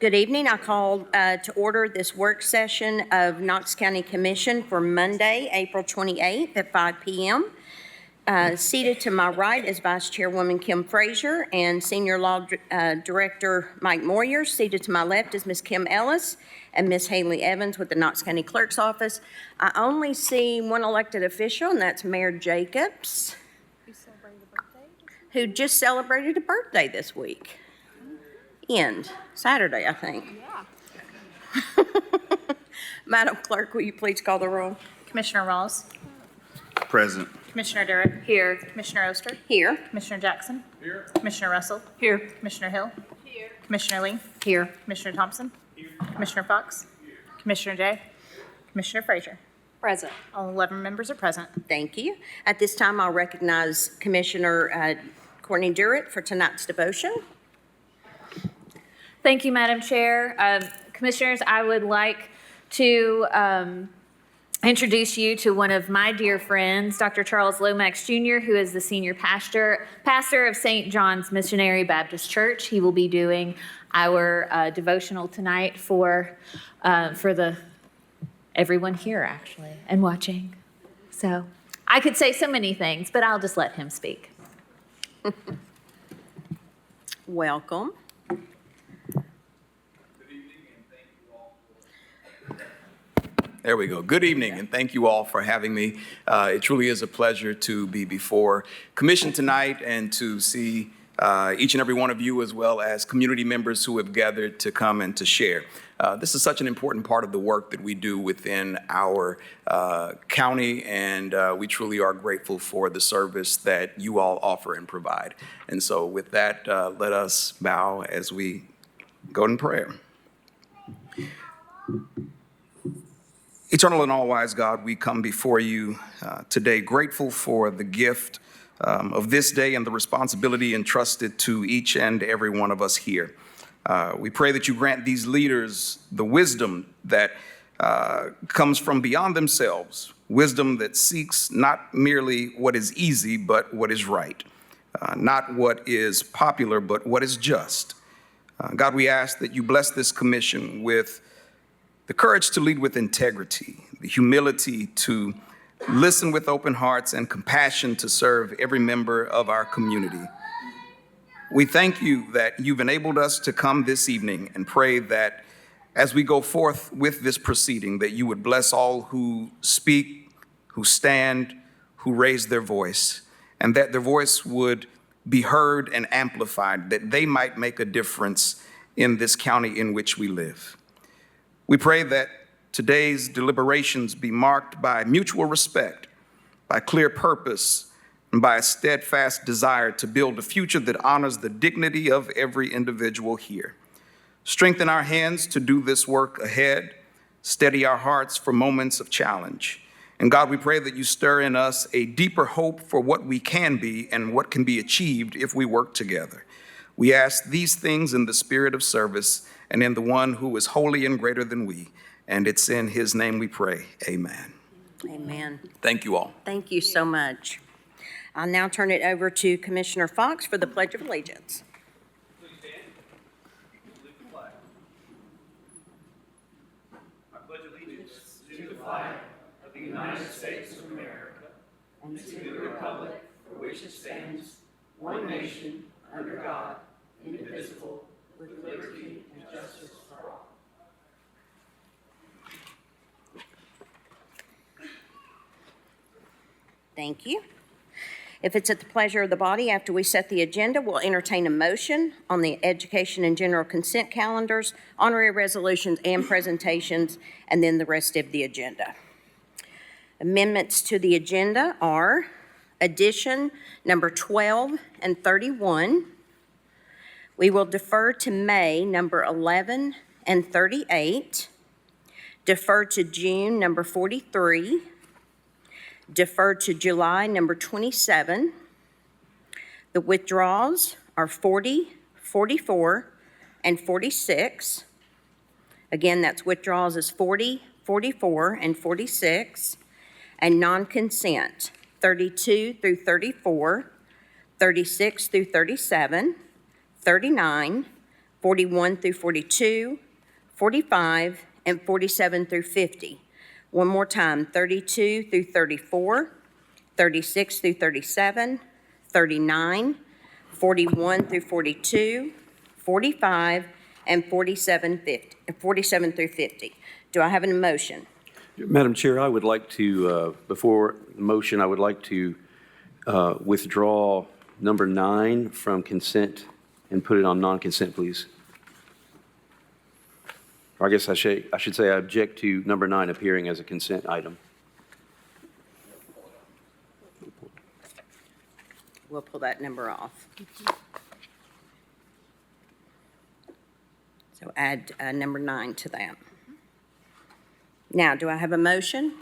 Good evening. I call to order this work session of Knox County Commission for Monday, April 28th at 5 p.m. Seated to my right is Vice Chairwoman Kim Frazier and Senior Law Director Mike Moyer. Seated to my left is Ms. Kim Ellis and Ms. Haley Evans with the Knox County Clerk's Office. I only see one elected official, and that's Mayor Jacobs, who just celebrated a birthday this week. Saturday, I think. Yeah. Madam Clerk, will you please call the roll? Commissioner Rawls. Present. Commissioner Durrett. Here. Commissioner Oster. Here. Commissioner Jackson. Here. Commissioner Russell. Here. Commissioner Hill. Here. Commissioner Lee. Here. Commissioner Thompson. Here. Commissioner Fox. Here. Commissioner Day. Commissioner Frazier. Present. All 11 members are present. Thank you. At this time, I'll recognize Commissioner Courtney Durrett for tonight's devotion. Thank you, Madam Chair. Commissioners, I would like to introduce you to one of my dear friends, Dr. Charles Lomax Jr., who is the senior pastor of St. John's Missionary Baptist Church. He will be doing our devotional tonight for everyone here, actually, and watching. So I could say so many things, but I'll just let him speak. Welcome. There we go. Good evening, and thank you all for having me. It truly is a pleasure to be before Commission tonight and to see each and every one of you, as well as community members who have gathered to come and to share. This is such an important part of the work that we do within our county, and we truly are grateful for the service that you all offer and provide. And so with that, let us bow as we go in prayer. Eternal and all-wise God, we come before you today grateful for the gift of this day and the responsibility entrusted to each and every one of us here. We pray that you grant these leaders the wisdom that comes from beyond themselves, wisdom that seeks not merely what is easy, but what is right, not what is popular, but what is just. God, we ask that you bless this commission with the courage to lead with integrity, the humility to listen with open hearts, and compassion to serve every member of our community. We thank you that you've enabled us to come this evening and pray that as we go forth with this proceeding, that you would bless all who speak, who stand, who raise their voice, and that their voice would be heard and amplified, that they might make a difference in this county in which we live. We pray that today's deliberations be marked by mutual respect, by clear purpose, and by a steadfast desire to build a future that honors the dignity of every individual here. Strengthen our hands to do this work ahead, steady our hearts for moments of challenge. And God, we pray that you stir in us a deeper hope for what we can be and what can be achieved if we work together. We ask these things in the spirit of service and in the one who is holy and greater than we. And it's in his name we pray. Amen. Amen. Thank you all. Thank you so much. I'll now turn it over to Commissioner Fox for the Pledge of Allegiance. Please stand. Salute the flag. I pledge allegiance to the flag of the United States of America and to the republic for which it stands, one nation, under God, indivisible, with liberty and justice for all. Thank you. If it's at the pleasure of the body, after we set the agenda, we'll entertain a motion on the education and general consent calendars, honorary resolutions, and presentations, and then the rest of the agenda. Amendments to the agenda are addition number 12 and 31. We will defer to May number 11 and 38, defer to June number 43, defer to July number 27. The withdrawals are 40, 44, and 46. Again, that's withdrawals is 40, 44, and 46. And non-consent, 32 through 34, 36 through 37, 39, 41 through 42, 45, and 47 through 50. One more time, 32 through 34, 36 through 37, 39, 41 through 42, 45, and 47 through 50. Do I have a motion? Madam Chair, I would like to, before the motion, I would like to withdraw number 9 from consent and put it on non-consent, please. Or I guess I should say I object to number 9 appearing as a consent item. We'll pull that number off. So add number 9 to that. Now, do I have a motion?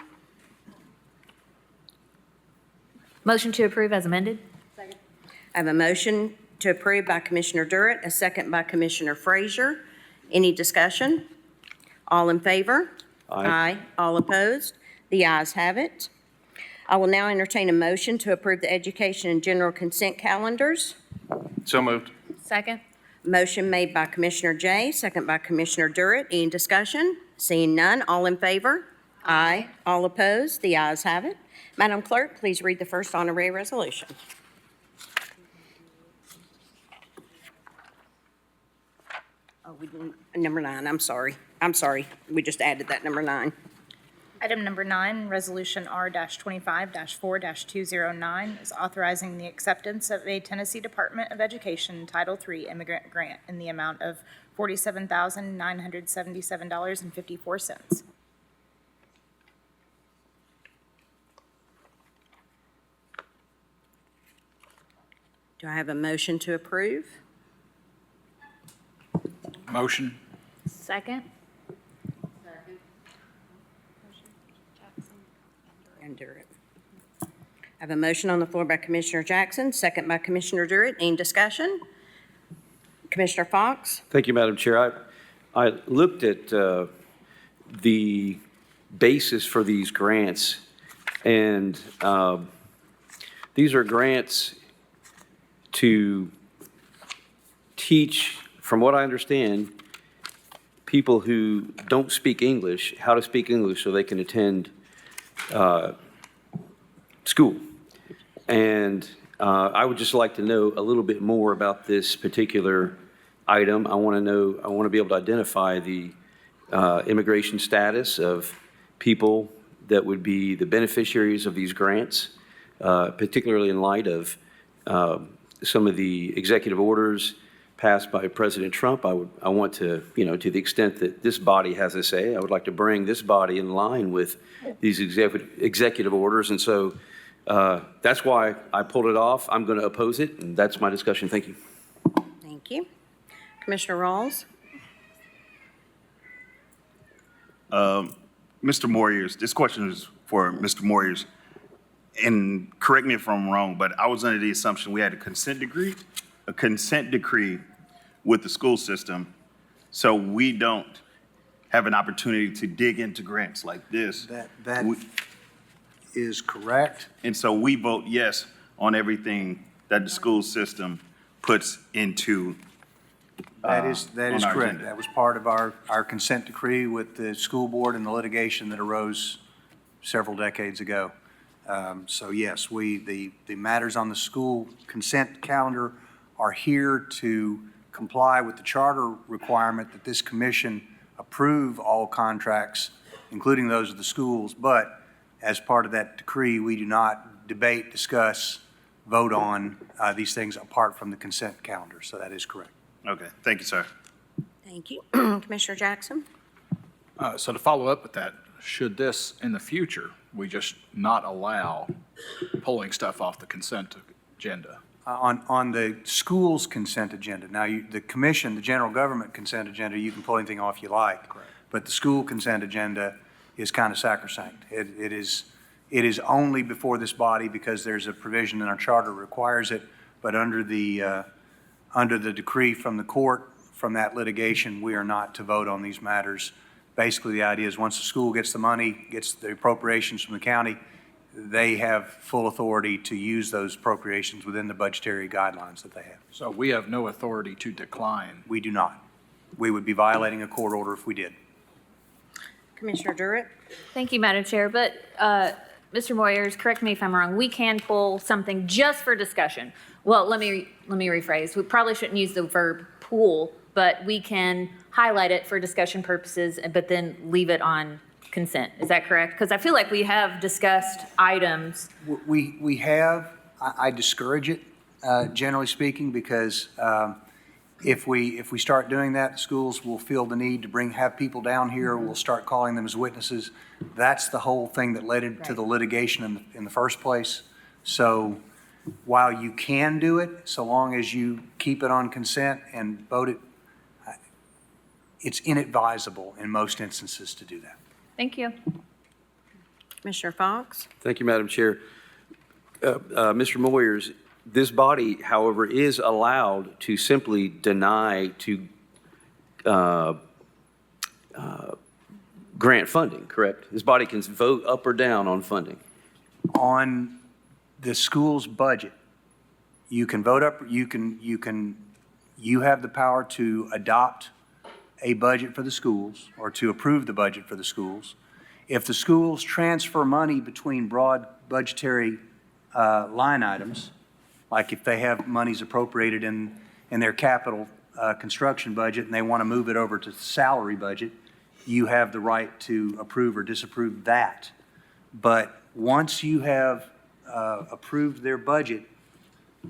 Motion to approve as amended? I have a motion to approve by Commissioner Durrett, a second by Commissioner Frazier. Any discussion? All in favor? Aye. All opposed? The ayes have it. I will now entertain a motion to approve the education and general consent calendars. So moved. Second? Motion made by Commissioner Jay, second by Commissioner Durrett. Any discussion? Seeing none, all in favor? Aye. All opposed? The ayes have it. Madam Clerk, please read the first honorary resolution. Oh, we didn't, number 9, I'm sorry. We just added that, number 9. Item number 9, Resolution R-25-4-209 is authorizing the acceptance of a Tennessee Department of Education Title III immigrant grant in the amount of $47,977.54. Do I have a motion to approve? Motion. Second? And Durrett. I have a motion on the floor by Commissioner Jackson, second by Commissioner Durrett. Any discussion? Commissioner Fox? Thank you, Madam Chair. I looked at the basis for these grants, and these are grants to teach, from what I understand, people who don't speak English how to speak English so they can attend school. And I would just like to know a little bit more about this particular item. I want to be able to identify the immigration status of people that would be the beneficiaries of these grants, particularly in light of some of the executive orders passed by President Trump. I want to, to the extent that this body has a say, I would like to bring this body in line with these executive orders. And so that's why I pulled it off. I'm going to oppose it, and that's my discussion. Thank you. Thank you. Commissioner Rawls? Mr. Moyers, this question is for Mr. Moyers. And correct me if I'm wrong, but I was under the assumption we had a consent decree with the school system, so we don't have an opportunity to dig into grants like this. That is correct. And so we vote yes on everything that the school system puts into That is on our correct. agenda. That was part of our consent decree with the school board and the litigation that arose several decades ago. So yes, the matters on the school consent calendar are here to comply with the charter requirement that this commission approve all contracts, including those of the schools. But as part of that decree, we do not debate, discuss, vote on these things apart from the consent calendar. So that is correct. Okay, thank you, sir. Thank you. Commissioner Jackson? So to follow up with that, should this, in the future, we just not allow pulling stuff off the consent agenda? On the school's consent agenda, now the commission, the general government consent agenda, you can pull anything off you like. Correct. But the school consent agenda is kind of sacrosanct. It is only before this body because there's a provision in our charter requires it, but under the decree from the court, from that litigation, we are not to vote on these matters. Basically, the idea is once the school gets the money, gets the appropriations from the county, they have full authority to use those appropriations within the budgetary guidelines that they have. So we have no authority to decline. We do not. we would be violating a court order if we did. Commissioner Durrett? Thank you, Madam Chair, but Mr. Moyers, correct me if I'm wrong, we can pull something just for discussion. Well, let me rephrase. We probably shouldn't use the verb pull, but we can highlight it for discussion purposes, but then leave it on consent. Is that correct? Because I feel like we have discussed items. We have, I discourage it, generally speaking, because if we start doing that, schools will feel the need to have people down here. We'll start calling them as witnesses. That's the whole thing that led into the litigation in the first place. So while you can do it, so long as you keep it on consent and vote it, it's inadvisable in most instances to do that. Thank you. Commissioner Fox? Thank you, Madam Chair. Mr. Moyers, this body, however, is allowed to simply deny to grant funding, correct? This body can vote up or down on funding. On the school's budget, you can vote up, you have the power to adopt a budget for the schools or to approve the budget for the schools. If the schools transfer money between broad budgetary line items, like if they have monies appropriated in their capital construction budget and they want to move it over to the salary budget, you have the right to approve or disapprove that. But once you have approved their budget,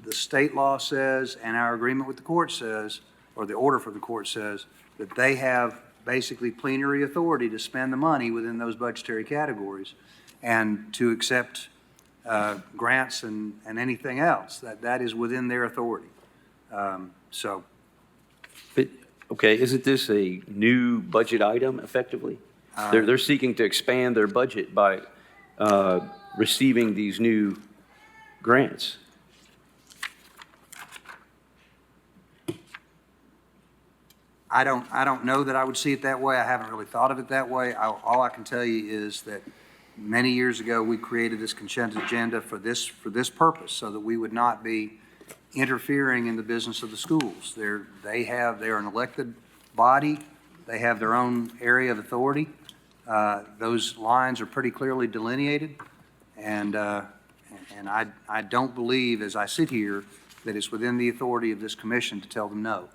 the state law says, and our agreement with the court says, or the order for the court says, that they have basically plenary authority to spend the money within those budgetary categories and to accept grants and anything else. That is within their authority. So. But, okay, isn't this a new budget item effectively? They're seeking to expand their budget by receiving these new grants. I don't know that I would see it that way. I haven't really thought of it that way. All I can tell you is that many years ago, we created this consent agenda for this purpose, so that we would not be interfering in the business of the schools. They're an elected body. They have their own area of authority. Those lines are pretty clearly delineated, and I don't believe, as I sit here, that it's within the authority of this commission to tell them no.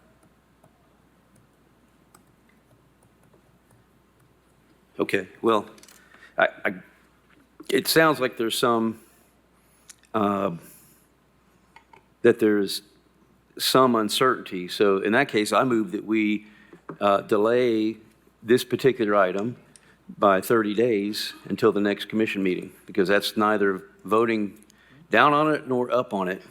Okay, well, it sounds like there's there's some uncertainty. So in that case, I move that we delay this particular item by 30 days until the next commission meeting, because that's neither voting down on it nor up on it.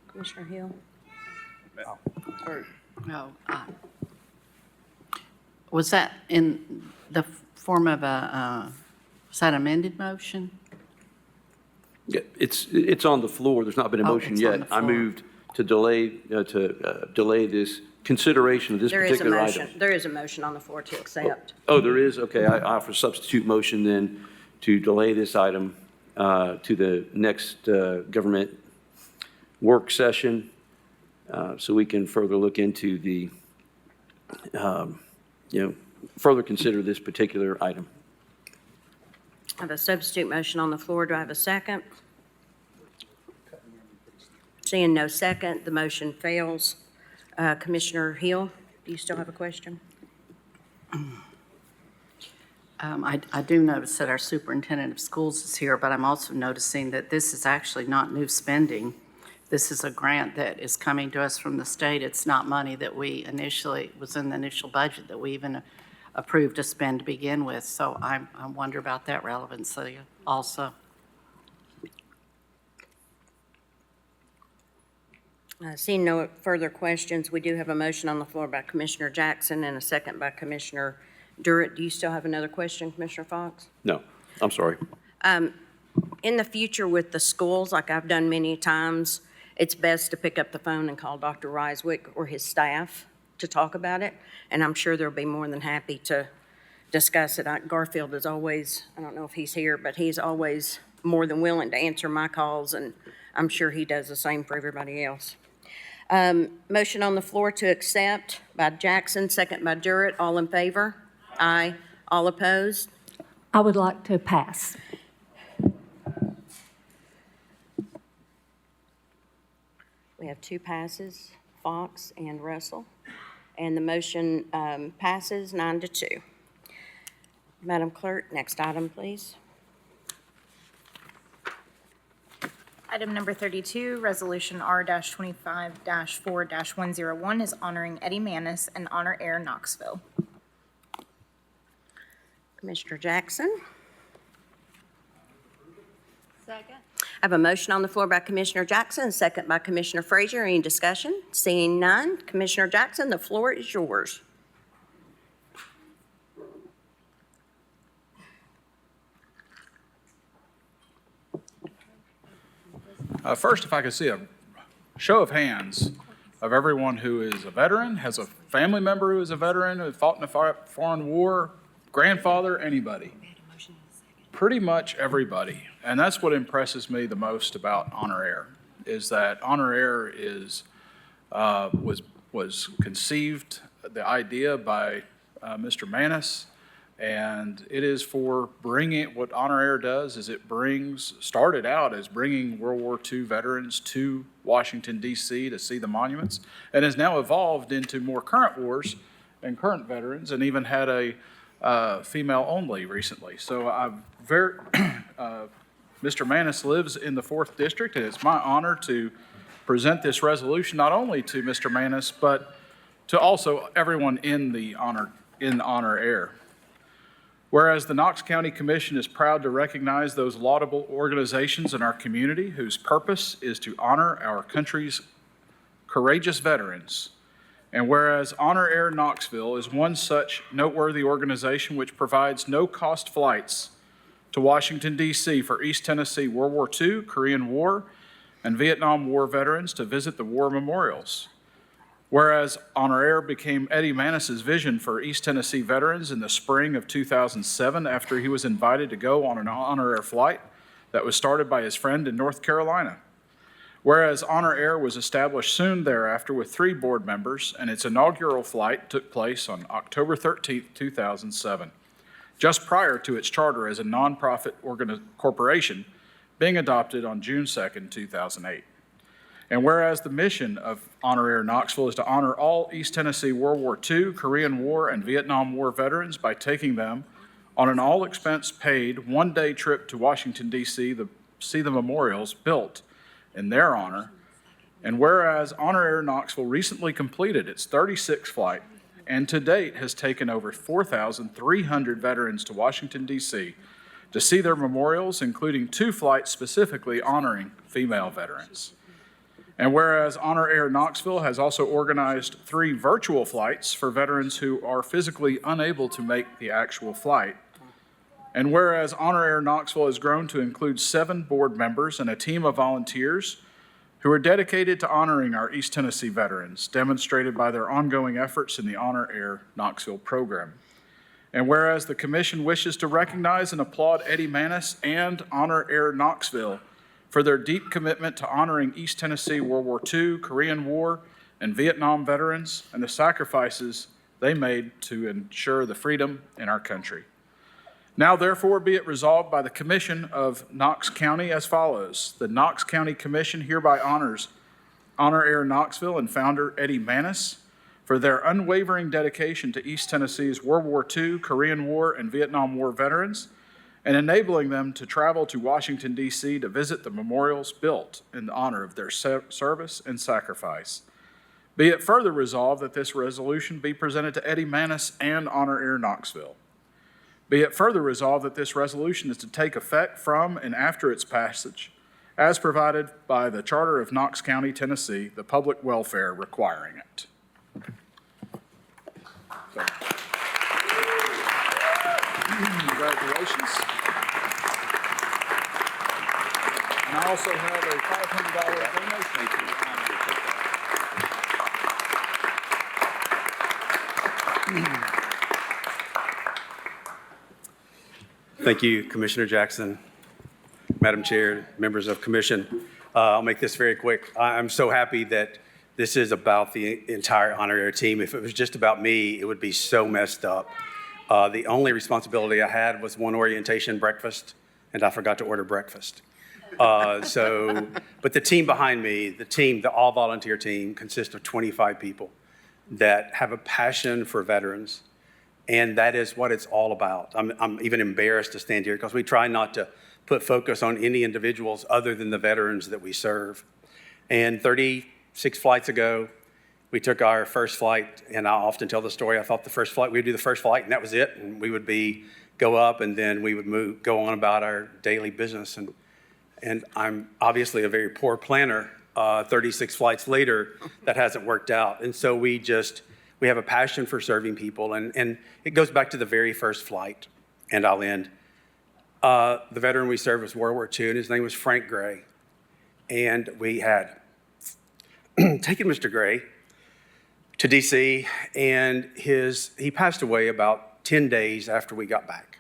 Commissioner Hill? No. Was that in the form of was that amended motion? Yeah, it's on the floor. There's not been a motion it's on yet. the I floor. moved to delay this consideration of this There is a particular motion. item. There is a motion on the floor to accept. Oh, there is? Okay, I offer substitute motion then to delay this item to the next government work session so we can further look into the, further consider this particular item. I have a substitute motion on the floor. Do I have a second? Seeing no second, the motion fails. Commissioner Hill, do you still have a question? I do notice that our superintendent of schools is here, but I'm also noticing that this is actually not new spending. This is a grant that is coming to us from the state. It's not money that we initially, was in the initial budget that we even approved to spend to begin with. So I wonder about that relevancy also. Seeing no further questions, we do have a motion on the floor by Commissioner Jackson and a second by Commissioner Durrett. Do you still have another question, Commissioner Fox? No, I'm sorry. In the future with the schools, like I've done many times, it's best to pick up the phone and call Dr. Ryswick or his staff to talk about it, and I'm sure they'll be more than happy to discuss it. Garfield is always, I don't know if he's here, but he's always more than willing to answer my calls and I'm sure he does the same for everybody else. Motion on the floor to accept by Jackson, second by Durrett. All in favor? Aye. All opposed? I would like to pass. We have two passes, Fox and Russell, and the motion passes 9-2. Madam Clerk, next item, please. Item number 32, Resolution R-25-4-101 is honoring Eddie Manis and Honor Air Knoxville. Commissioner Jackson. Second. I have a motion on the floor by Commissioner Jackson, second by Commissioner Frazier. Any discussion? Seeing none, Commissioner Jackson, the floor is yours. First, if I could see a show of hands of everyone who is a veteran, has a family member who is a veteran, who fought in a foreign war, grandfather, anybody. Pretty much everybody. And that's what impresses me the most about Honor Air, is that Honor Air is, was conceived, the idea by Mr. Manis, and it is for bringing, what Honor Air does is it started out as bringing World War II veterans to Washington, D.C. to see the monuments, and has now evolved into more current wars and current veterans, and even had a female only recently. So Mr. Manis lives in the 4th District, and it's my honor to present this resolution not only to Mr. Manis, but to also everyone in Honor Air. Whereas the Knox County Commission is proud to recognize those laudable organizations in our community whose purpose is to honor our country's courageous veterans. And whereas Honor Air Knoxville is one such noteworthy organization which provides no-cost flights to Washington, D.C. for East Tennessee World War II, Korean War, and Vietnam War veterans to visit the war memorials. Whereas Honor Air became Eddie Manis's vision for East Tennessee veterans in the spring of 2007 after he was invited to go on an Honor Air flight that was started by his friend in North Carolina. Whereas Honor Air was established soon thereafter with 3 board members, and its inaugural flight took place on October 13, 2007, just prior to its charter as a nonprofit corporation being adopted on June 2, 2008. And whereas the mission of Honor Air Knoxville is to honor all East Tennessee World War II, Korean War, and Vietnam War veterans by taking them on an all-expense-paid one-day trip to Washington, D.C. to see the memorials built in their honor. And whereas Honor Air Knoxville recently completed its 36th flight and to date has taken over 4,300 veterans to Washington, D.C. to see their memorials, including 2 flights specifically honoring female veterans. And whereas Honor Air Knoxville has also organized 3 virtual flights for veterans who are physically unable to make the actual flight. And whereas Honor Air Knoxville has grown to include 7 board members and a team of volunteers who are dedicated to honoring our East Tennessee veterans, demonstrated by their ongoing efforts in the Honor Air Knoxville program. And whereas the Commission wishes to recognize and applaud Eddie Manis and Honor Air Knoxville for their deep commitment to honoring East Tennessee World War II, Korean War, and Vietnam veterans, and the sacrifices they made to ensure the freedom in our country. Now therefore be it resolved by the Commission of Knox County as follows. The Knox County Commission hereby honors Honor Air Knoxville and founder Eddie Manis for their unwavering dedication to East Tennessee's World War II, Korean War, and Vietnam War veterans, and enabling them to travel to Washington, D.C. to visit the memorials built in honor of their service and sacrifice. Be it further resolved that this resolution be presented to Eddie Manis and Honor Air Knoxville. Be it further resolved that this resolution is to take effect from and after its passage, as provided by the Charter of Knox County, Tennessee, the public welfare requiring it. So. Congratulations. And I also have a $500 donation to the county. Thank you, Commissioner Jackson, Madam Chair, members of Commission. I'll make this very quick. I'm so happy that this is about the entire honorary team. If it was just about me, it would be so messed up. The only responsibility I had was one orientation breakfast, and I forgot to order breakfast. But the team behind me, the all-volunteer team, consists of 25 people that have a passion for veterans, and that is what it's all about. I'm even embarrassed to stand here because we try not to put focus on any individuals other than the veterans that we serve. And 36 flights ago, we took our first flight, and I often tell the story. I thought we'd do the first flight, and that was it, and we would go up, and then we would go on about our daily business. And I'm obviously a very poor planner. 36 flights later, that hasn't worked out. And so we have a passion for serving people. And it goes back to the very first flight, and I'll end. The veteran we served was World War II, and his name was Frank Gray. And we had taken Mr. Gray to DC, and he passed away about 10 days after we got back.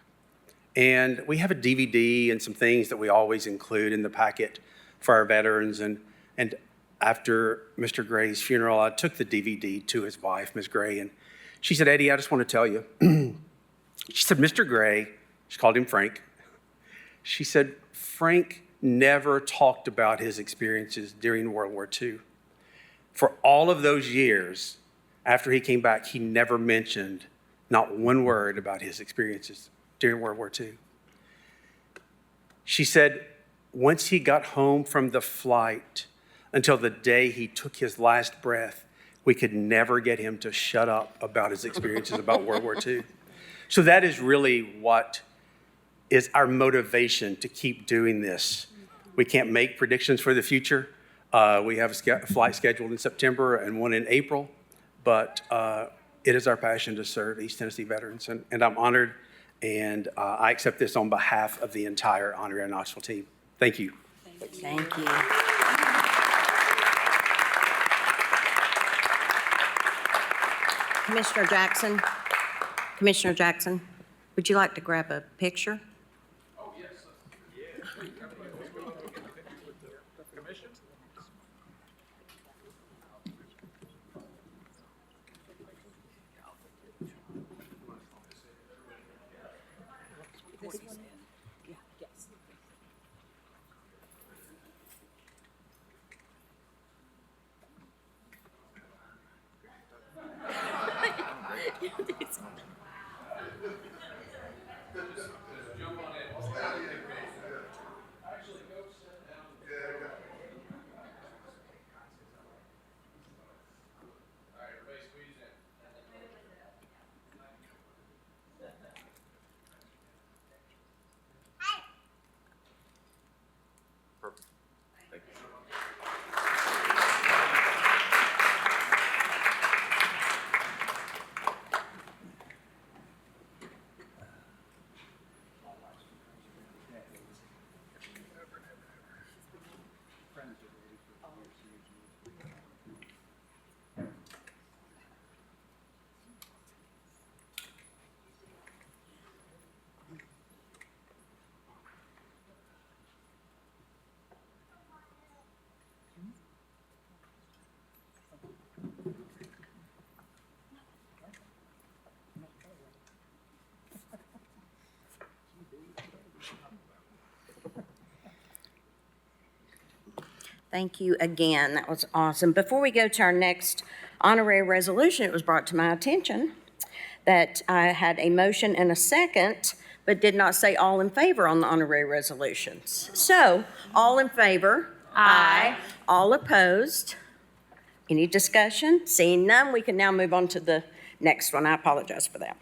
And we have a DVD and some things that we always include in the packet for our veterans. And after Mr. Gray's funeral, I took the DVD to his wife, Ms. Gray, and she said, "Eddie, I just want to tell you." She said, "Mr. Gray," she called him Frank. She said, "Frank never talked about his experiences during World War II. For all of those years after he came back, he never mentioned not one word about his experiences during World War II." She said, once he got home from the flight until the day he took his last breath, we could never get him to shut up about his experiences about World War II. So that is really what is our motivation to keep doing this. We can't make predictions for the future. We have a flight scheduled in September and one in April, but it is our passion to serve East Tennessee veterans, and I'm honored, and I accept this on behalf of the entire honorary Knoxville team. Thank you. Thank you. Commissioner Jackson, would you like to grab a picture? Oh, yes. Commission? Thank you again. That was awesome. Before we go to our next honorary resolution, it was brought to my attention that I had a motion and a second, but did not say all in favor on the honorary resolutions. So, all in favor? Aye. All opposed? Any discussion? Seeing none, we can now move on to the next one. I apologize for that.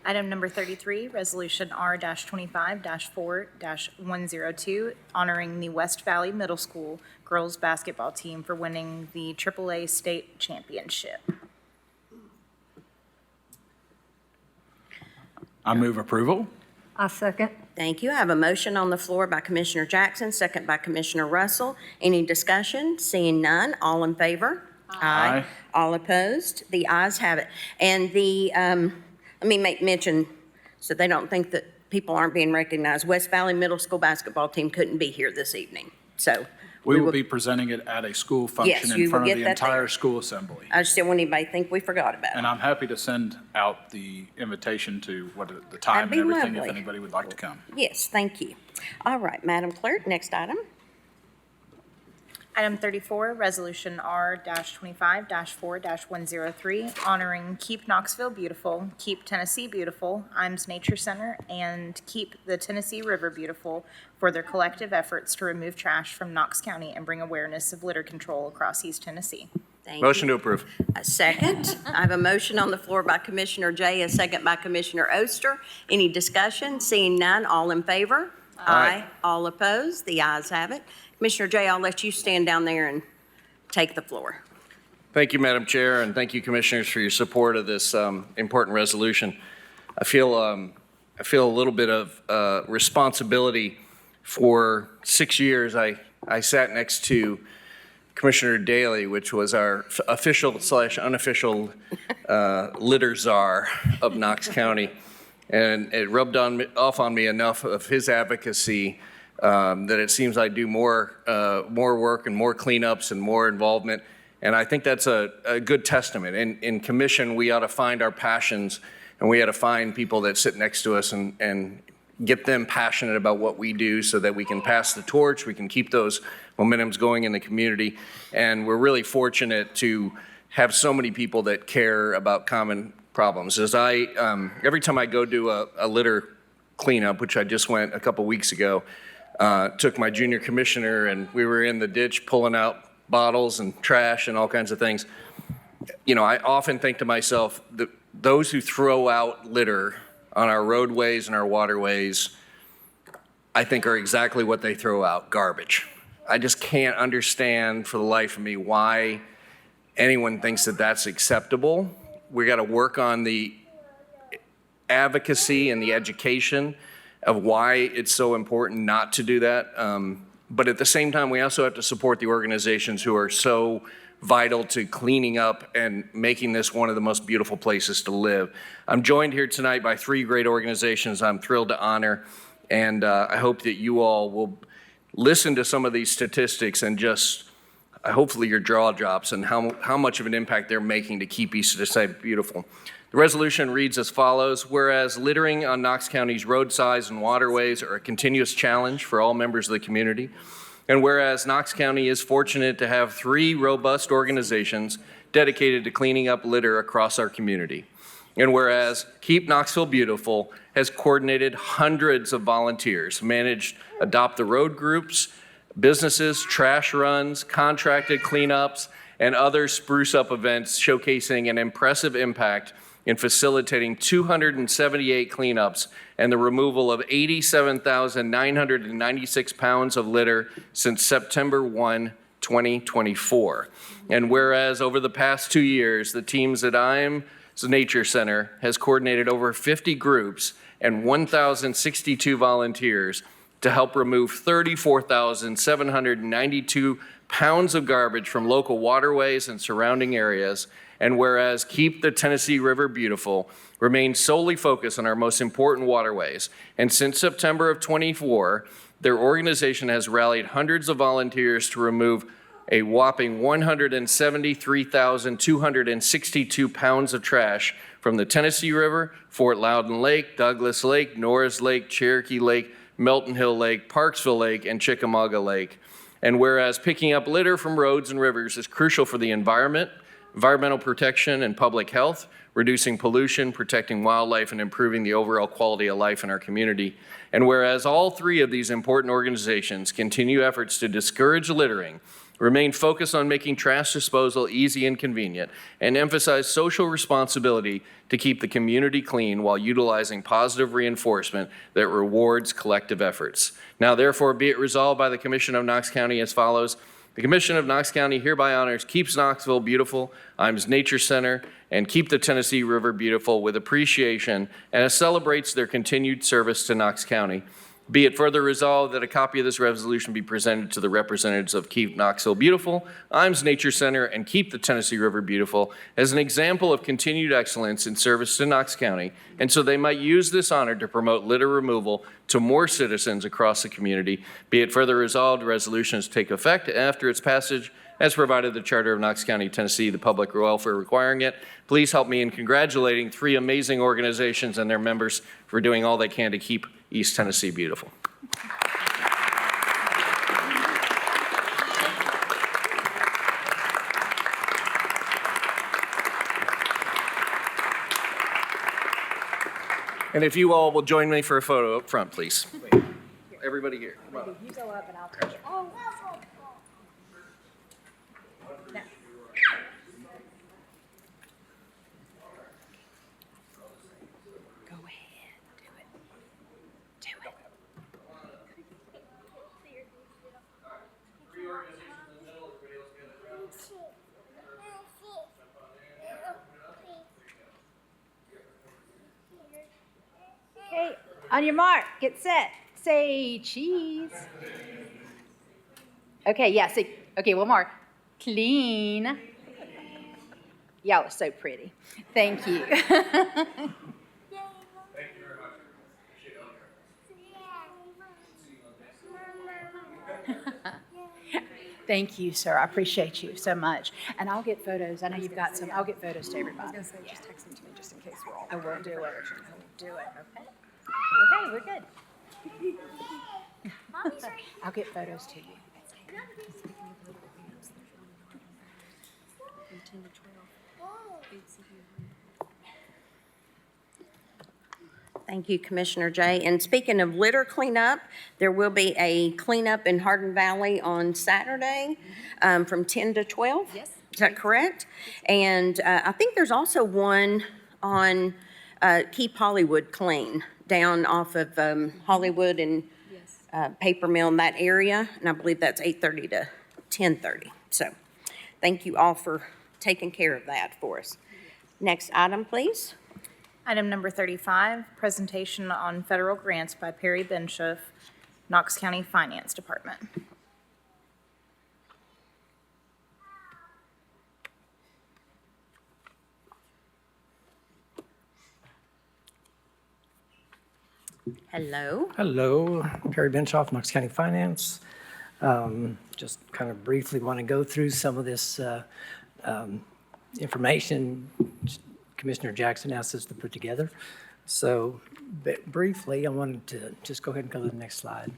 Item number 33, Resolution R-25-4-102, honoring the West Valley Middle School girls basketball team for winning the AAA state championship. I move approval. I second. Thank you. I have a motion on the floor by Commissioner Jackson, second by Commissioner Russell. Any discussion? Seeing none, all in favor? Aye. All opposed? The ayes have it. And let me make mention, so they don't think that people aren't being recognized, West Valley Middle School basketball team couldn't be here this evening. So We will be presenting it at a school function you in will front of get the that entire there. school assembly. I just didn't want anybody to think we forgot about it. And I'm happy to send out the invitation to the time That'd be and everything if lovely. anybody would like to come. Yes, thank you. All right, Madam Clerk, next item. Item 34, Resolution R-25-4-103, honoring Keep Knoxville Beautiful, Keep Tennessee Beautiful, IMS Nature Center, and Keep the Tennessee River Beautiful for their collective efforts to remove trash from Knox County and bring awareness of litter control across East Tennessee. Thank Motion you. to approve. A second. I have a motion on the floor by Commissioner Jay, a second by Commissioner Oster. Any discussion? Seeing none, all in favor? Aye. All opposed? The ayes have it. Commissioner Jay, I'll let you stand down there and take the floor. Thank you, Madam Chair, and thank you, Commissioners, for your support of this important resolution. I feel a little bit of responsibility. For 6 years, I sat next to Commissioner Daley, which was our official/unofficial litter czar of Knox County. And it rubbed off on me enough of his advocacy that it seems I do more work and more cleanups and more involvement. And I think that's a good testament. In commission, we ought to find our passions, and we ought to find people that sit next to us and get them passionate about what we do so that we can pass the torch, we can keep those momentums going in the community. And we're really fortunate to have so many people that care about common problems. As every time I go do a litter cleanup, which I just went a couple weeks ago, took my junior commissioner and we were in the ditch pulling out bottles and trash and all kinds of things. You know, I often think to myself that those who throw out litter on our roadways and our waterways, I think are exactly what they throw out, garbage. I just can't understand for the life of me why anyone thinks that that's acceptable. We got to work on the advocacy and the education of why it's so important not to do that. But at the same time, we also have to support the organizations who are so vital to cleaning up and making this one of the most beautiful places to live. I'm joined here tonight by 3 great organizations I'm thrilled to honor, and I hope that you all will listen to some of these statistics and just hopefully your jaw drops and how much of an impact they're making to keep East Tennessee beautiful. The resolution reads as follows: whereas littering on Knox County's roadsides and waterways are a continuous challenge for all members of the community, and whereas Knox County is fortunate to have 3 robust organizations dedicated to cleaning up litter across our community, and whereas Keep Knoxville Beautiful has coordinated hundreds of volunteers, managed Adopt the Road groups, businesses, trash runs, contracted cleanups, and other spruce up events showcasing an impressive impact in facilitating 278 cleanups and the removal of 87,996 pounds of litter since September 1, 2024. And whereas over the past 2 years, the teams at IMS Nature Center has coordinated over 50 groups and 1,062 volunteers to help remove 34,792 pounds of garbage from local waterways and surrounding areas. And whereas Keep the Tennessee River Beautiful remains solely focused on our most important waterways. And since September of 24, their organization has rallied hundreds of volunteers to remove a whopping 173,262 pounds of trash from the Tennessee River, Fort Loudon Lake, Douglas Lake, Norris Lake, Cherokee Lake, Melton Hill Lake, Parksville Lake, and Chickamauga Lake. And whereas picking up litter from roads and rivers is crucial for the environment, environmental protection, and public health, reducing pollution, protecting wildlife, and improving the overall quality of life in our community. And whereas all 3 of these important organizations continue efforts to discourage littering, remain focused on making trash disposal easy and convenient, and emphasize social responsibility to keep the community clean while utilizing positive reinforcement that rewards collective efforts. Now, therefore, be it resolved by the Commission of Knox County as follows. The Commission of Knox County hereby honors Keeps Knoxville Beautiful, IMS Nature Center, and Keep the Tennessee River Beautiful with appreciation and celebrates their continued service to Knox County. Be it further resolved that a copy of this resolution be presented to the representatives of Keep Knoxville Beautiful, IMS Nature Center, and Keep the Tennessee River Beautiful as an example of continued excellence in service to Knox County, and so they might use this honor to promote litter removal to more citizens across the community. Be it further resolved, resolutions take effect after its passage as provided the Charter of Knox County, Tennessee, the public welfare requiring it. Please help me in congratulating 3 amazing organizations and their members for doing all they can to keep East Tennessee beautiful. And if you all will join me for a photo up front, please. Everybody here, come on. You go up and I'll touch it. Oh. Go ahead, do it. Do it. Okay, on your mark, get set, say cheese. Okay, yeah, say, okay, one more. Clean. Y'all are so pretty. Thank you. Thank you, sir. I appreciate you so much. And I'll get photos. I know you've got some. I'll get photos to everybody. I was gonna say, just text them to me just in case we're all. I will do it. Do it, okay? Okay, we're good. I'll get photos to you. Thank you, Commissioner Jay. And speaking of litter cleanup, there will be a cleanup in Hardin Valley on Saturday from 10 to 12. Yes. Is that correct? And I think there's also one on Keep Hollywood Clean down off of Hollywood and Paper Mill in that area. And I believe that's 8:30 to 10:30. So thank you all for taking care of that for us. Next item, please. Item number 35, presentation on federal grants by Perry Benshoff, Knox County Finance Department. Hello. Hello, Perry Benshoff, Knox County Finance. Just kind of briefly want to go through some of this information Commissioner Jackson asked us to put together. So briefly, I wanted to just go ahead and go to the next slide.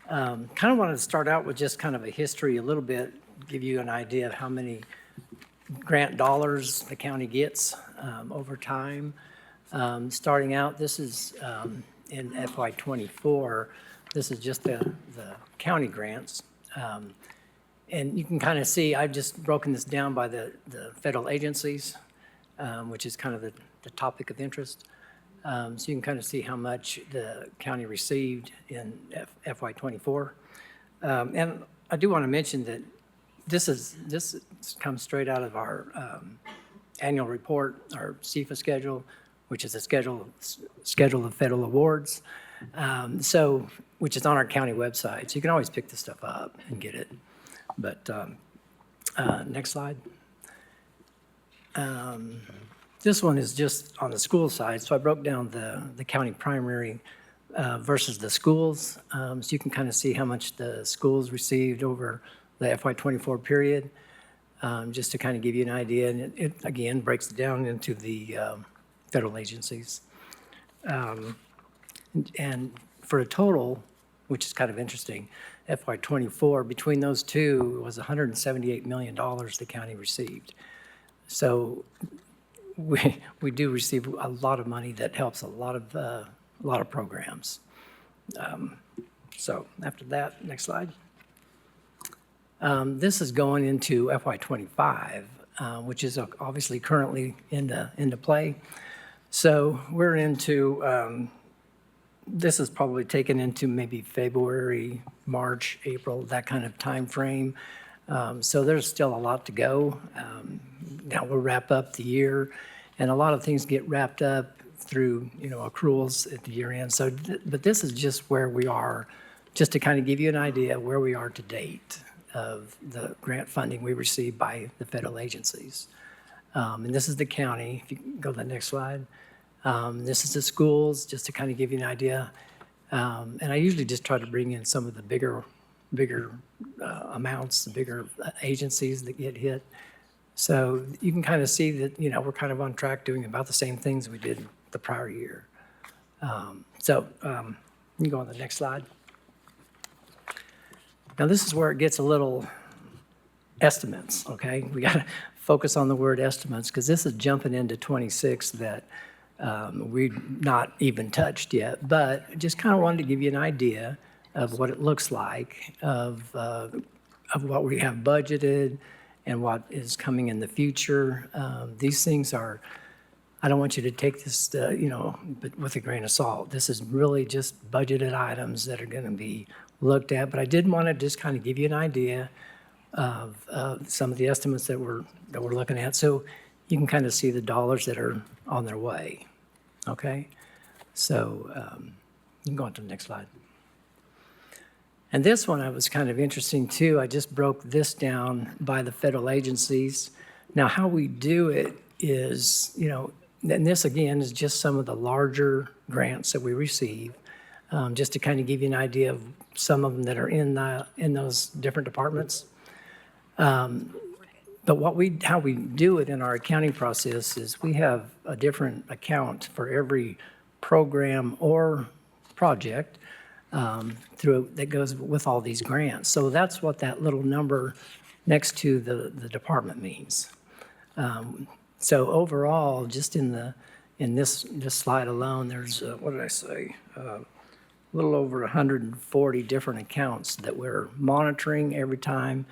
Kind of wanted to start out with just kind of a history a little bit, give you an idea of how many grant dollars the county gets over time. Starting out, this is in FY '24, this is just the county grants. And you can kind of see, I've just broken this down by the federal agencies, which is kind of the topic of interest. So you can kind of see how much the county received in FY '24. And I do want to mention that this comes straight out of our annual report, our CFA schedule, which is a schedule of federal awards. Which is on our county website. So you can always pick this stuff up and get it. But next slide. This one is just on the school side. So I broke down the county primary versus the schools. So you can kind of see how much the schools received over the FY '24 period, just to kind of give you an idea. And it again, breaks it down into the federal agencies. And for a total, which is kind of interesting, FY '24, between those two was $178 million the county received. So we do receive a lot of money that helps a lot of programs. So after that, next slide. This is going into FY '25, which is obviously currently into play. So we're into, this is probably taken into maybe February, March, April, that kind of time frame. So there's still a lot to go. Now we'll wrap up the year, and a lot of things get wrapped up through, accruals at the year end. So, but this is just where we are, just to kind of give you an idea of where we are to date of the grant funding we received by the federal agencies. And this is the county. If you can go to the next slide. This is the schools, just to kind of give you an idea. And I usually just try to bring in some of the bigger amounts, the bigger agencies that get hit. So you can kind of see that, we're kind of on track doing about the same things we did the prior year. You can go on the next slide. Now, this is where it gets a little estimates, okay? We got to focus on the word estimates because this is jumping into 26 that we've not even touched yet, but just kind of wanted to give you an idea of what it looks like, of what we have budgeted and what is coming in the future. These things are, I don't want you to take this, but with a grain of salt. This is really just budgeted items that are going to be looked at, but I did want to just kind of give you an idea of some of the estimates that we're looking at, so you can kind of see the dollars that are on their way. Okay, so you can go on to the next slide. And this one I was kind of interesting too. I just broke this down by the federal agencies. Now, how we do it is, and this again is just some of the larger grants that we receive, just to kind of give you an idea of some of them that are in those different departments. But how we do it in our accounting process is we have a different account for every program or project that goes with all these grants. So that's what that little number next to the department means. So overall, just in this slide alone, there's what did I say? A little over 140 different accounts that we're monitoring every time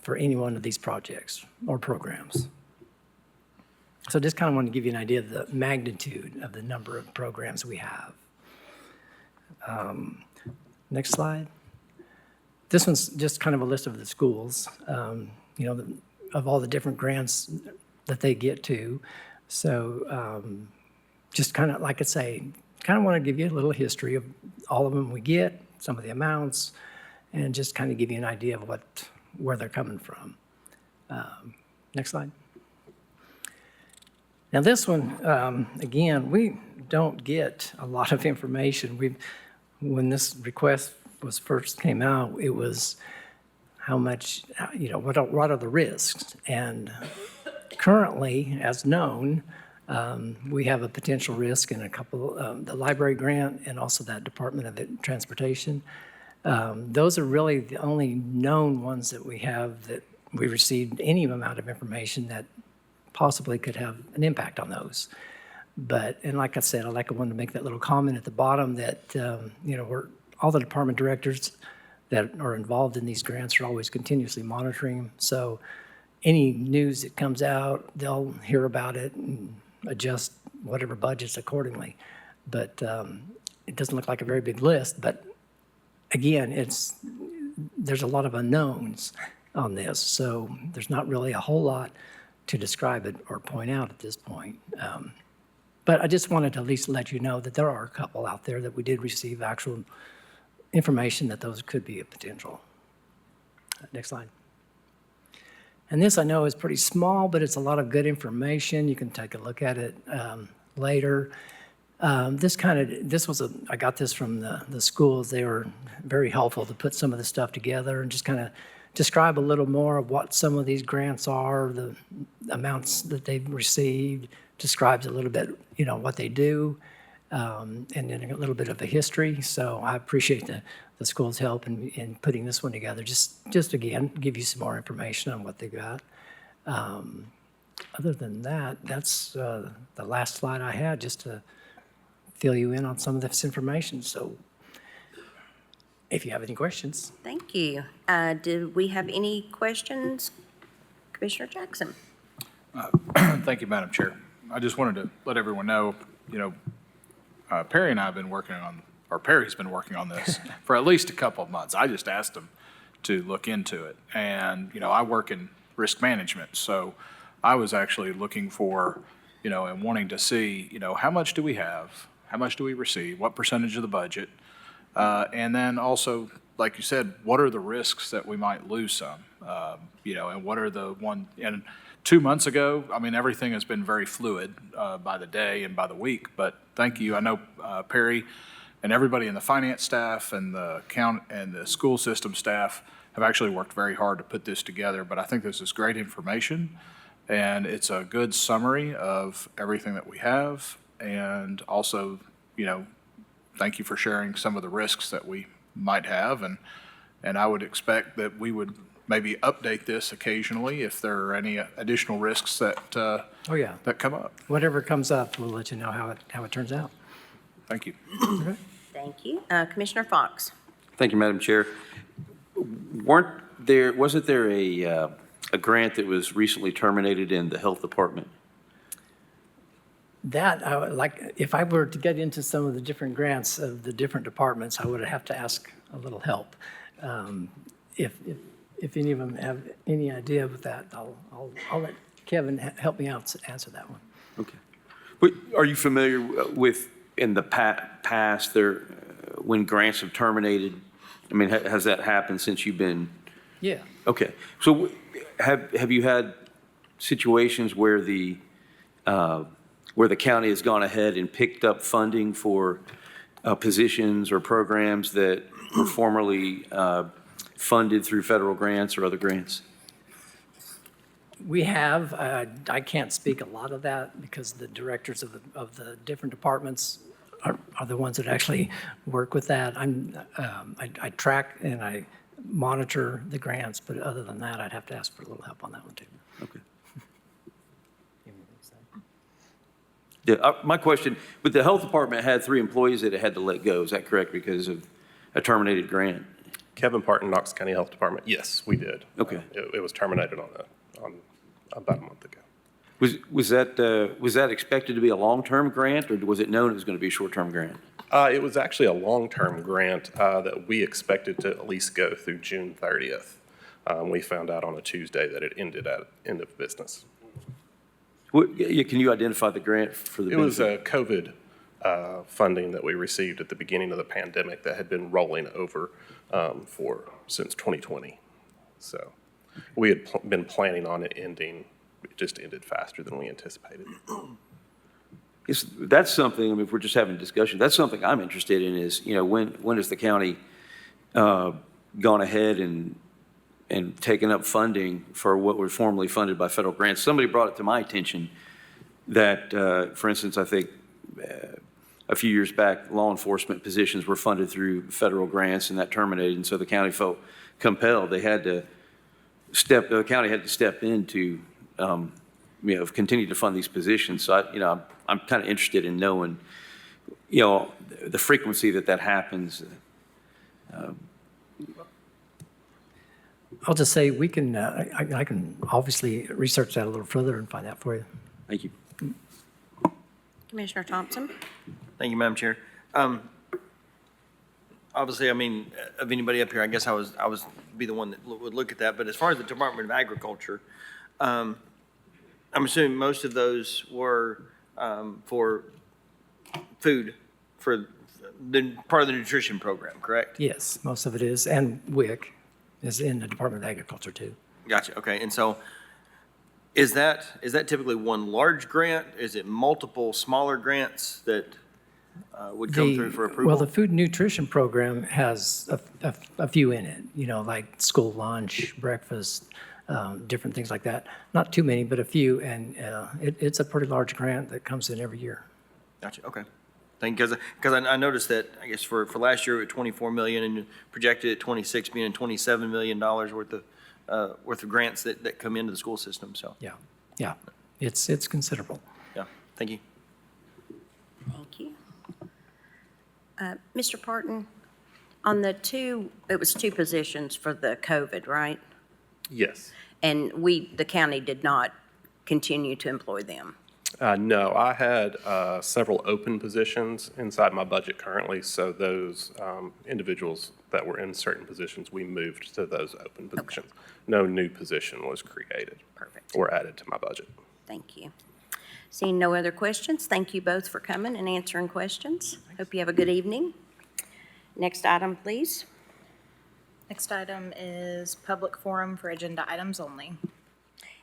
for any one of these projects or programs. So just kind of want to give you an idea of the magnitude of the number of programs we have. Next slide. This one's just kind of a list of the schools, of all the different grants that they get to. So just kind of, like I say, kind of want to give you a little history of all of them we get, some of the amounts, and just kind of give you an idea of where they're coming from. Next slide. Now this one, again, we don't get a lot of information. When this request first came out, it was how much, what are the risks? And currently, as known, we have a potential risk in a couple, the library grant and also that Department of Transportation. Those are really the only known ones that we have that we received any amount of information that possibly could have an impact on those. And like I said, I wanted to make that little comment at the bottom that, all the department directors that are involved in these grants are always continuously monitoring them. So any news that comes out, they'll hear about it and adjust whatever budgets accordingly. But it doesn't look like a very big list, but again, there's a lot of unknowns on this, so there's not really a whole lot to describe it or point out at this point. But I just wanted to at least let you know that there are a couple out there that we did receive actual information that those could be a potential. Next slide. And this I know is pretty small, but it's a lot of good information. You can take a look at it later. I got this from the schools. They were very helpful to put some of the stuff together and just kind of describe a little more of what some of these grants are, the amounts that they've received, describes a little bit, what they do, and then a little bit of a history. So I appreciate the school's help in putting this one together. Just again, give you some more information on what they got. Other than that, that's the last slide I had, just to fill you in on some of this information. So if you have any questions. Thank you. Do we have any questions? Commissioner Jackson. Thank you, Madam Chair. I just wanted to let everyone know, Perry and I have been working on, or Perry's been working on this for at least a couple of months. I just asked him to look into it. And, I work in risk management, so I was actually looking for and wanting to see, how much do we have? How much do we receive? What percentage of the budget? And then also, like you said, what are the risks that we might lose some? And what are and 2 months ago, I mean, everything has been very fluid by the day and by the week, but thank you. I know Perry and everybody in the finance staff and the school system staff have actually worked very hard to put this together, but I think this is great information, and it's a good summary of everything that we have, and also, thank you for sharing some of the risks that we might have, and I would expect that we would maybe update this occasionally if there are any additional risks that Oh, yeah. that come up. Whatever comes up, we'll let you know how it turns out. Thank you. Thank you. Commissioner Fox. Thank you, Madam Chair. Wasn't there a grant that was recently terminated in the Health Department? If I were to get into some of the different grants of the different departments, I would have to ask a little help. If any of them have any idea of that, I'll let Kevin help me out to answer that one. Okay. But are you familiar with, in the past, when grants have terminated? I mean, has that happened since you've been? Yeah. Okay. So have you had situations where the county has gone ahead and picked up funding for positions or programs that were formerly funded through federal grants or other grants? We have. I can't speak a lot of that because the directors of the different departments are the ones that actually work with that. I track and I monitor the grants, but other than that, I'd have to ask for a little help on that one too. Okay. Yeah, my question, but the health department had 3 employees that it had to let go. Is that correct, because of a terminated grant? Kevin Parton, Knox County Health Department. Yes, we did. Okay. It was terminated on about a month ago. Was that expected to be a long-term grant, or was it known it was going to be a short-term grant? It was actually a long-term grant that we expected to at least go through June 30th. We found out on a Tuesday that it ended at end of business. Can you identify the grant for the It was a COVID funding that we received at the beginning of the pandemic that had been rolling over since 2020. So we had been planning on it ending. It just ended faster than we anticipated. That's something, I mean, if we're just having a discussion, that's something I'm interested in is, when has the county gone ahead and taken up funding for what were formerly funded by federal grants? Somebody brought it to my attention that, for instance, I think a few years back, law enforcement positions were funded through federal grants, and that terminated, and so the county felt compelled. The county had to step in to, continue to fund these positions. So, I'm kind of interested in knowing, the frequency that happens. I'll just say we can, I can obviously research that a little further and find out for you. Thank you. Commissioner Thompson. Thank you, Madam Chair. Obviously, I mean, of anybody up here, I guess I was be the one that would look at that. But as far as the Department of Agriculture, I'm assuming most of those were for food, for the part of the nutrition program, correct? Yes, most of it is, and WIC is in the Department of Agriculture too. Gotcha. Okay, and so is that typically one large grant? Is it multiple smaller grants that would come through for approval? Well, the food nutrition program has a few in it, like school lunch, breakfast, different things like that. Not too many, but a few, and it's a pretty large grant that comes in every year. Gotcha, okay. Because I noticed that, I guess, for last year, at $24 million, and projected at $26 million, $27 million worth of grants that come into the school system, so. Yeah, it's considerable. Yeah, thank you. Thank you. Mr. Parton, on the it was 2 positions for the COVID, right? Yes. And the county did not continue to employ them? No, I had several open positions inside my budget currently, so those individuals that were in certain positions, we moved to those open positions. Okay. No new position was created. Perfect. Or added to my budget. Thank you. Seeing no other questions, thank you both for coming and answering questions. Hope you have a good evening. Next item, please. Next item is public forum for agenda items only.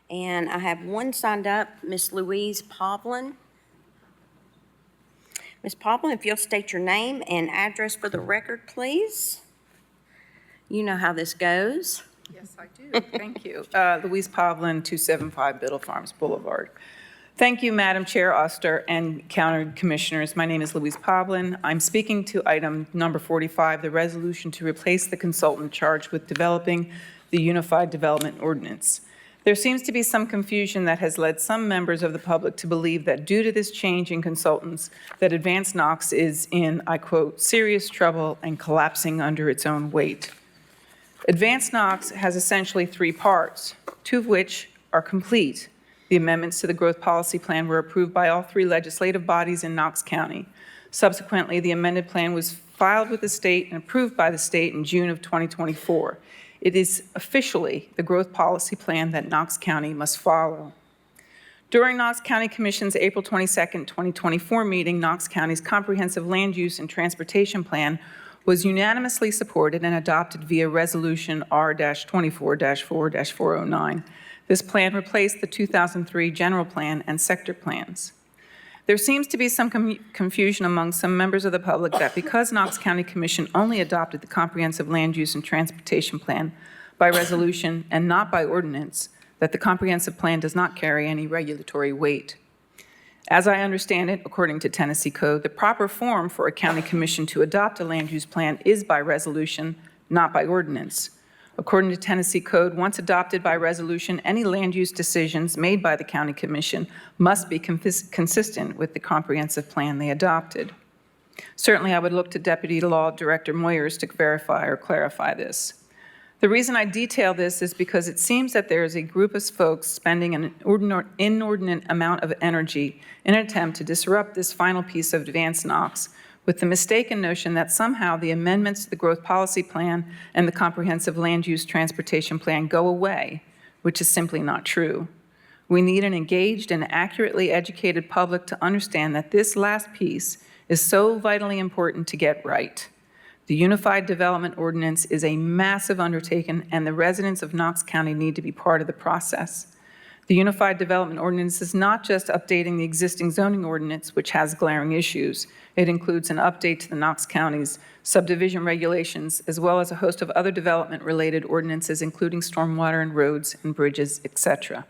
And I have one signed up, Miss Louise Pavlin. Ms. Pavlin, if you'll state your name and address for the record, please. You know how this goes. Yes, I do. Thank you. Louise Pavlin, 275 Biddle Farms Boulevard. Thank you, Madam Chair Oster and County Commissioners. My name is Louise Pavlin. I'm speaking to item number 45, the resolution to replace the consultant charged with developing the Unified Development Ordinance. There seems to be some confusion that has led some members of the public to believe that due to this change in consultants, that Advanced Knox is in, I quote, serious trouble and collapsing under its own weight. Advanced Knox has essentially three parts, two of which are complete. The amendments to the growth policy plan were approved by all three legislative bodies in Knox County. Subsequently, the amended plan was filed with the state and approved by the state in June of 2024. It is officially the growth policy plan that Knox County must follow. During Knox County Commission's April 22, 2024 meeting, Knox County's comprehensive land use and transportation plan was unanimously supported and adopted via Resolution R-24-4-409. This plan replaced the 2003 general plan and sector plans. There seems to be some confusion among some members of the public that because Knox County Commission only adopted the comprehensive land use and transportation plan by resolution and not by ordinance, that the comprehensive plan does not carry any regulatory weight. As I understand it, according to Tennessee Code, the proper form for a county commission to adopt a land use plan is by resolution, not by ordinance. According to Tennessee Code, once adopted by resolution, any land use decisions made by the county commission must be consistent with the comprehensive plan they adopted. Certainly, I would look to Deputy Law Director Moyers to verify or clarify this. The reason I detail this is because it seems that there is a group of folks spending an inordinate amount of energy in an attempt to disrupt this final piece of Advanced Knox with the mistaken notion that somehow the amendments to the growth policy plan and the comprehensive land use transportation plan go away, which is simply not true. We need an engaged and accurately educated public to understand that this last piece is so vitally important to get right. The Unified Development Ordinance is a massive undertaking, and the residents of Knox County need to be part of the process. The Unified Development Ordinance is not just updating the existing zoning ordinance, which has glaring issues. It includes an update to the Knox County's subdivision regulations, as well as a host of other development-related ordinances, including stormwater and roads and bridges, etc.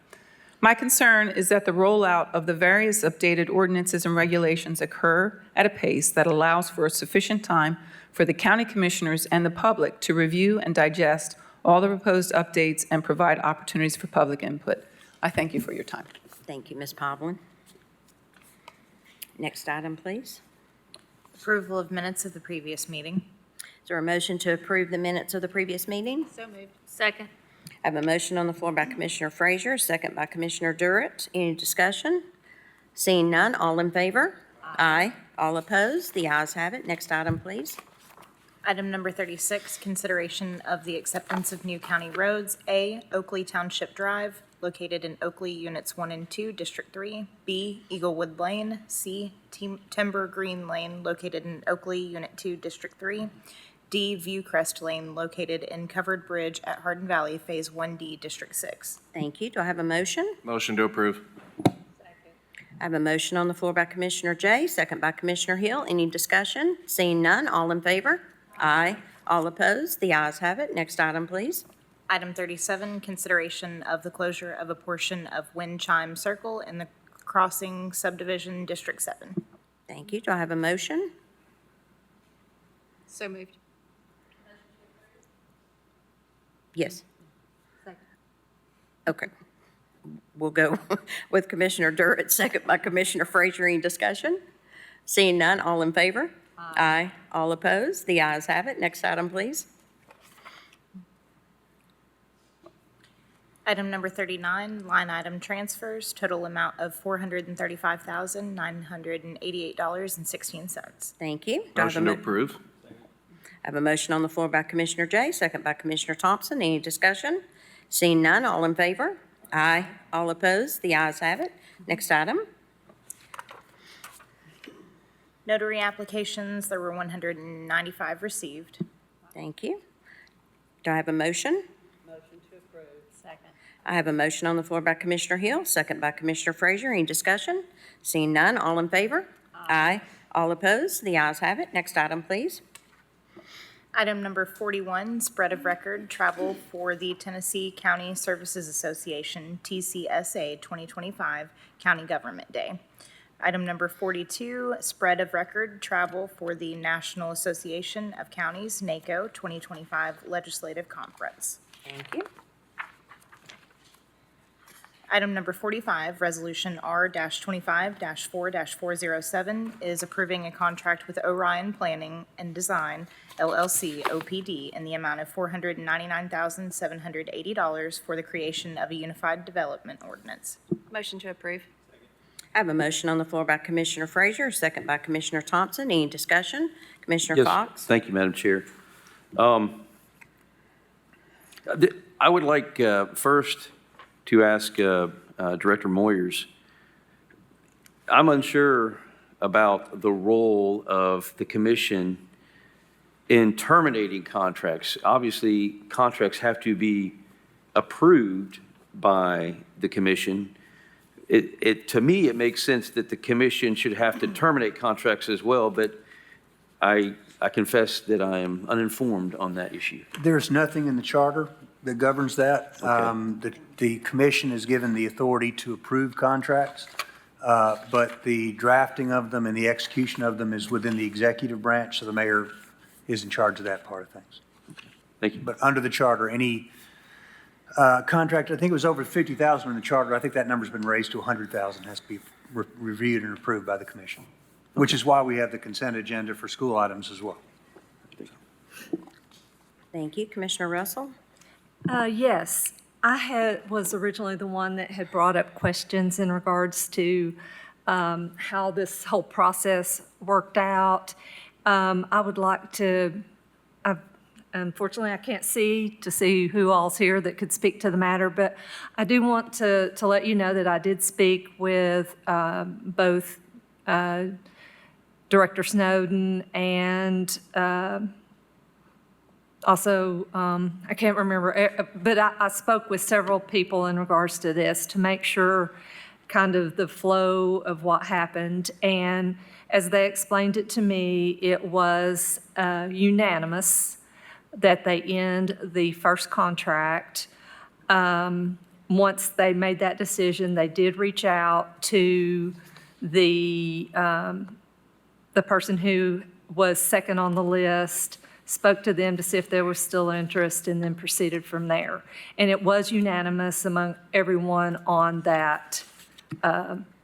My concern is that the rollout of the various updated ordinances and regulations occur at a pace that allows for sufficient time for the county commissioners and the public to review and digest all the proposed updates and provide opportunities for public input. I thank you for your time. Thank you, Ms. Pavlin. Next item, please. Approval of minutes of the previous meeting. Is there a motion to approve the minutes of the previous meeting? So moved. Second. I have a motion on the floor by Commissioner Frazier, second by Commissioner Durrett. Any discussion? Seeing none, all in favor? Aye. All opposed? The ayes have it. Next item, please. Item number 36, consideration of the acceptance of new county roads. A, Oakley Township Drive, located in Oakley Units 1 and 2, District 3. B, Eaglewood Lane. C, Timber Green Lane, located in Oakley Unit 2, District 3. D, Viewcrest Lane, located in Covered Bridge at Hardin Valley, Phase 1D, District 6. Thank you. Do I have a motion? Motion to approve. I have a motion on the floor by Commissioner Jay, second by Commissioner Hill. Any discussion? Seeing none, all in favor? Aye. All opposed? The ayes have it. Next item, please. Item 37, consideration of the closure of a portion of Wind Chime Circle in the Crossing Subdivision, District 7. Thank you. Do I have a motion? So moved. Yes. Second. Okay. We'll go with Commissioner Durrett, second by Commissioner Frazier. Any discussion? Seeing none, all in favor? Aye. All opposed? The ayes have it. Next item, please. Item number 39, line item transfers, total amount of $435,988.16. Thank you. Do I have a Motion to approve. I have a motion on the floor by Commissioner Jay, second by Commissioner Thompson. Any discussion? Seeing none, all in favor? Aye. All opposed? The ayes have it. Next item. Notary applications, there were 195 received. Thank you. Do I have a motion? Motion to approve. Second. I have a motion on the floor by Commissioner Hill, second by Commissioner Frazier. Any discussion? Seeing none, all in favor? Aye. All opposed? The ayes have it. Next item, please. Item number 41, spread of record, travel for the Tennessee County Services Association, TCSA 2025 County Government Day. Item number 42, spread of record, travel for the National Association of Counties, NACO 2025 Legislative Conference. Thank you. Item number 45, Resolution R-25-4-407 is approving a contract with Orion Planning and Design, LLC, OPD, in the amount of $499,780 for the creation of a unified development ordinance. Motion to approve. I have a motion on the floor by Commissioner Frazier, a second by Commissioner Thompson. Any discussion? Commissioner Yes, Fox? thank you, Madam Chair. I would like first to ask Director Moyers, I'm unsure about the role of the commission in terminating contracts. Obviously, contracts have to be approved by the commission. To me, it makes sense that the commission should have to terminate contracts as well, but I confess that I am uninformed on that issue. There's nothing in the charter that governs that. The commission is given the authority to approve contracts, but the drafting of them and the execution of them is within the executive branch, so the mayor is in charge of that part of things. Thank you. But under the charter, any contract, I think it was over 50,000 in the charter, I think that number's been raised to 100,000, has to be reviewed and approved by the commission, which is why we have the consent agenda for school items as well. Thank you. Commissioner Russell? Yes, I was originally the one that had brought up questions in regards to how this whole process worked out. I would like to, unfortunately, I can't see who all's here that could speak to the matter, but I do want to let you know that I did speak with both Director Snowden and also, I can't remember, but I spoke with several people in regards to this to make sure kind of the flow of what happened. And as they explained it to me, it was unanimous that they end the first contract. Once they made that decision, they did reach out to the person who was second on the list, spoke to them to see if there was still interest, and then proceeded from there. And it was unanimous among everyone on that,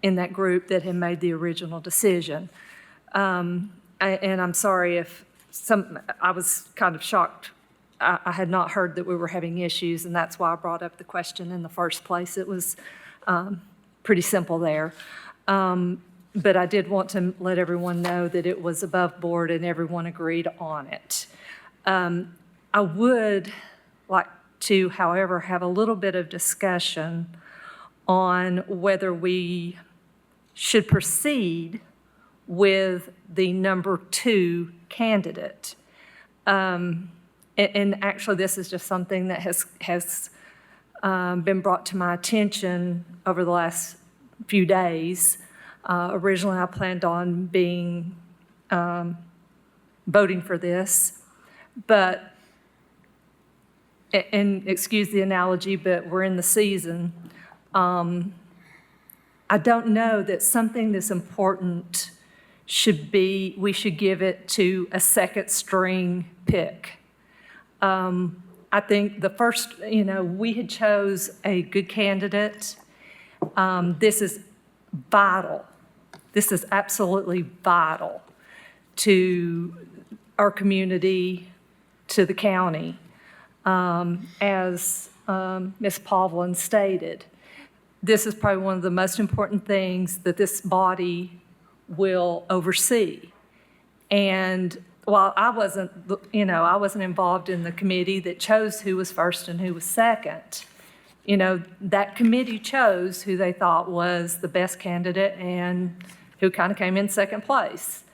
in that group that had made the original decision. And I'm sorry if I was kind of shocked. I had not heard that we were having issues, and that's why I brought up the question in the first place. It was pretty simple there. But I did want to let everyone know that it was above board and everyone agreed on it. I would like to, however, have a little bit of discussion on whether we should proceed with the number 2 candidate. And actually, this is just something that has been brought to my attention over the last few days. Originally, I planned on voting for this, but, and excuse the analogy, but we're in the season. I don't know that something this important we should give it to a second string pick. I think the first, we had chose a good candidate. This is vital. This is absolutely vital to our community, to the county. As Ms. Pavlin stated, this is probably one of the most important things that this body will oversee. And while I wasn't involved in the committee that chose who was first and who was second, that committee chose who they thought was the best candidate and who kind of came in second place.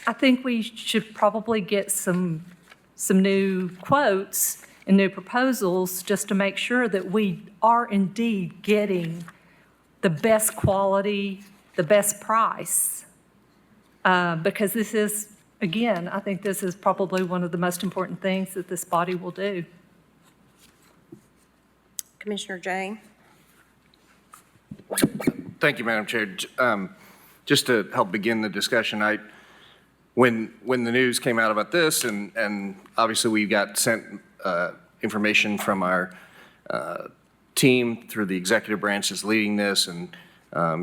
I think we should probably get some new quotes and new proposals just to make sure that we are indeed getting the best quality, the best price. Because this is, again, I think this is probably one of the most important things that this body will do. Commissioner Jay? Thank you, Madam Chair. Just to help begin the discussion, when the news came out about this, and obviously we got sent information from our team through the executive branches leading this, and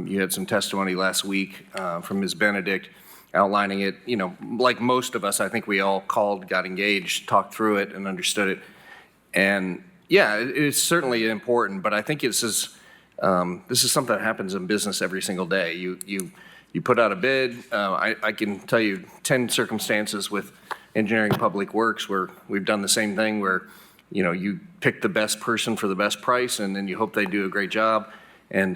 you had some testimony last week from Ms. Benedict outlining it. You know, like most of us, I think we all called, got engaged, talked through it, and understood it. And yeah, it is certainly important, but I think this is something that happens in business every single day. You put out a bid. I can tell you 10 circumstances with engineering public works where we've done the same thing, where you pick the best person for the best price, and then you hope they do a great job. And